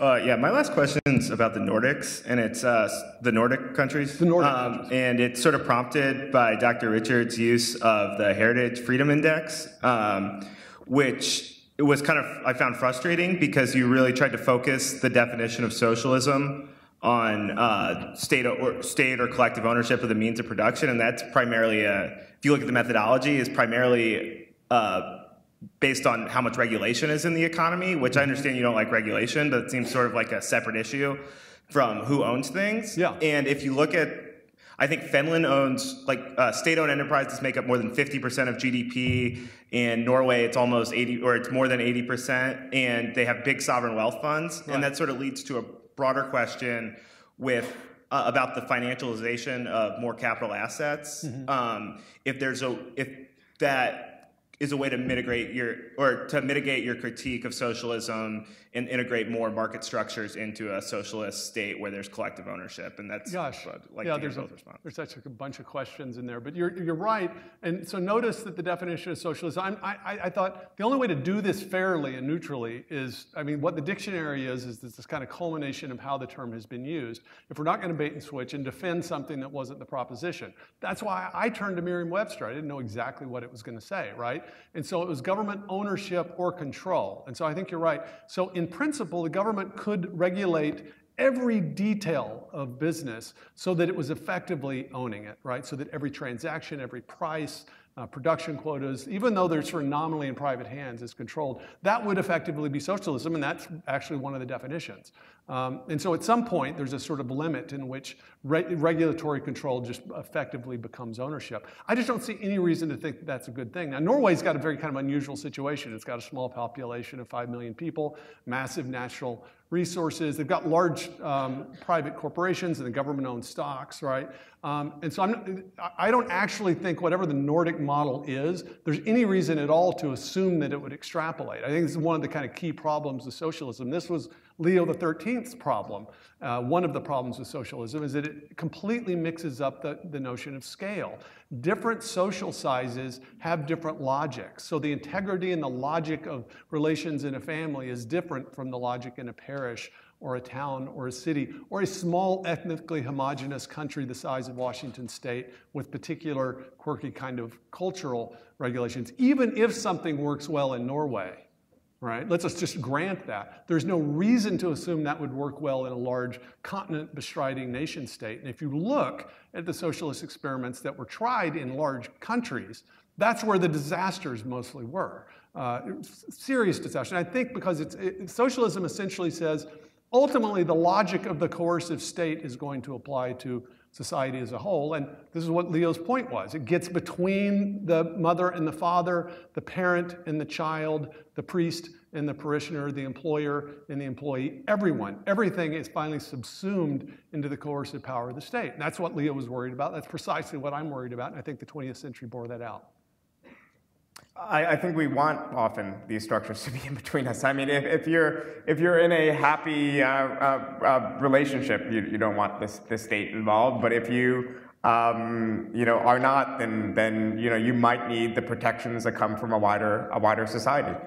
Yeah, my last question's about the Nordics, and it's the Nordic countries. The Nordic countries. And it's sort of prompted by Dr. Richards' use of the Heritage Freedom Index, which it was kind of, I found frustrating because you really tried to focus the definition of socialism on state or collective ownership of the means of production, and that's primarily, if you look at the methodology, is primarily based on how much regulation is in the economy, which I understand you don't like regulation, but it seems sort of like a separate issue from who owns things. Yeah. And if you look at, I think Finland owns, like state-owned enterprises make up more than 50% of GDP. In Norway, it's almost 80, or it's more than 80%, and they have big sovereign wealth funds. Right. And that sort of leads to a broader question with about the financialization of more capital assets. Mm-hmm. If that is a way to mitigate your critique of socialism and integrate more market structures into a socialist state where there's collective ownership, and that's there's such a bunch of questions in there, but you're right. And so notice that the definition of socialism, I thought the only way to do this fairly and neutrally is, I mean, what the dictionary is this kind of culmination of how the term has been used. If we're not going to bait and switch and defend something that wasn't the proposition, that's why I turned to Merriam-Webster. I didn't know exactly what it was going to say, right? And so it was government ownership or control. And so I think you're right. So in principle, the government could regulate every detail of business so that it was effectively owning it, right? So that every transaction, every price, production quotas, even though they're sort of nominally in private hands, is controlled. That would effectively be socialism, and that's actually one of the definitions. And so at some point, there's a sort of limit in which regulatory control just effectively becomes ownership. I just don't see any reason to think that that's a good thing. Now, Norway's got a very kind of unusual situation. It's got a small population of 5 million people, massive natural resources. They've got large private corporations, and the government owns stocks, right? And so I don't actually think whatever the Nordic model is, there's any reason at all to assume that it would extrapolate. I think this is one of the kind of key problems with socialism. This was Leo XIII's problem. One of the problems with socialism is that it completely mixes up the notion of scale. Different social sizes have different logics. So the integrity and the logic of relations in a family is different from the logic in a parish or a town or a city or a small ethnically homogeneous country the size of Washington State with particular quirky kind of cultural regulations. Even if something works well in Norway, right? Let's just grant that. There's no reason to assume that would work well in a large continent-bestriding nation state. And if you look at the socialist experiments that were tried in large countries, that's where the disasters mostly were. Serious disasters. And I think because socialism essentially says, ultimately the logic of the coercive state is going to apply to society as a whole, and this is what Leo's point was. It gets between the mother and the father, the parent and the child, the priest and the parishioner, the employer and the employee, everyone. Everything is finally subsumed into the coercive power of the state. And that's what Leo was worried about. That's precisely what I'm worried about, and I think the 20th century bore that out. I think we want often these structures to be in between us. I mean, if you're in a happy relationship, you don't want the state involved. But if you are not, then you might need the protections that come from a wider society.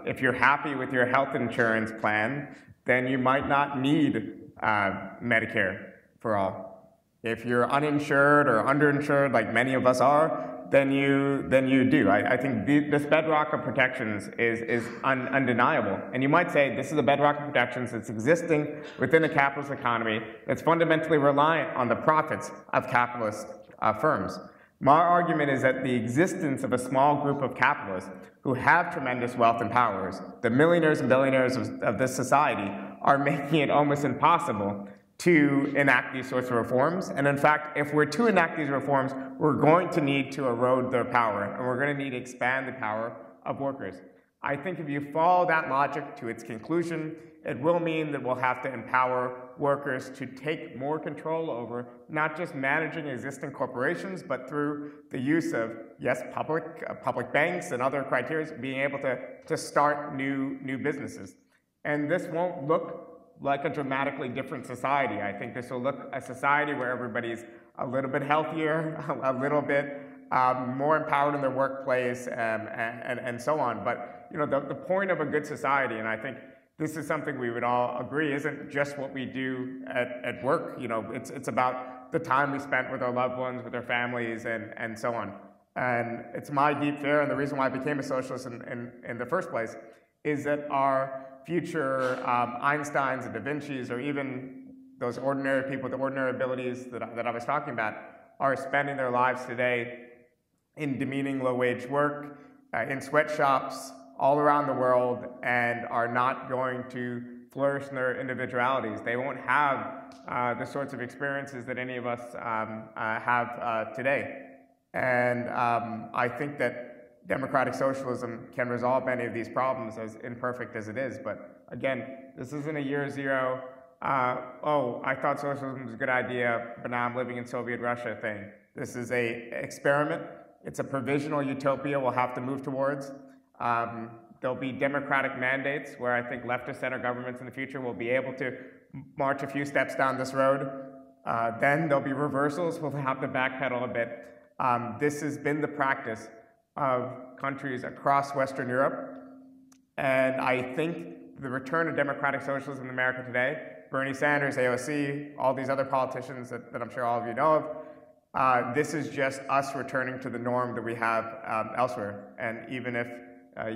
If you're happy with your health insurance plan, then you might not need Medicare for all. If you're uninsured or underinsured, like many of us are, then you do. I think this bedrock of protections is undeniable. And you might say this is a bedrock of protections that's existing within a capitalist economy that's fundamentally reliant on the profits of capitalist firms. My argument is that the existence of a small group of capitalists who have tremendous wealth and powers, the millionaires and billionaires of this society, are making it almost impossible to enact these sorts of reforms. And in fact, if we're to enact these reforms, we're going to need to erode their power, and we're going to need to expand the power of workers. I think if you follow that logic to its conclusion, it will mean that we'll have to empower workers to take more control over not just managing existing corporations, but through the use of, yes, public banks and other criteria, being able to start new businesses. And this won't look like a dramatically different society. I think this will look a society where everybody's a little bit healthier, a little bit more empowered in their workplace, and so on. But the point of a good society, and I think this is something we would all agree, isn't just what we do at work. It's about the time we spent with our loved ones, with our families, and so on. And it's my deep fear, and the reason why I became a socialist in the first place, is that our future Einsteins and Da Vinci's, or even those ordinary people with ordinary abilities that I was talking about, are spending their lives today in demeaning low-wage work, in sweatshops all around the world, and are not going to flourish in their individualities. They won't have the sorts of experiences that any of us have today. And I think that democratic socialism can resolve many of these problems, as imperfect as it is. But again, this isn't a year zero, I thought socialism was a good idea, but now I'm living in Soviet Russia thing. This is an experiment. It's a provisional utopia we'll have to move towards. There'll be democratic mandates where I think left of center governments in the future will be able to march a few steps down this road. Then there'll be reversals. We'll have to backpedal a bit. This has been the practice of countries across Western Europe. And I think the return of democratic socialism in America today, Bernie Sanders, AOC, all these other politicians that I'm sure all of you know of, this is just us returning to the norm that we have elsewhere. And even if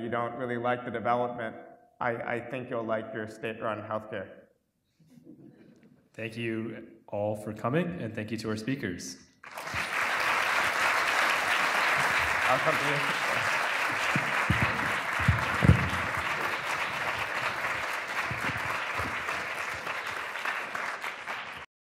you don't really like the development, I think you'll like your state-run healthcare. Thank you all for coming, and thank you to our speakers. I'll come to you.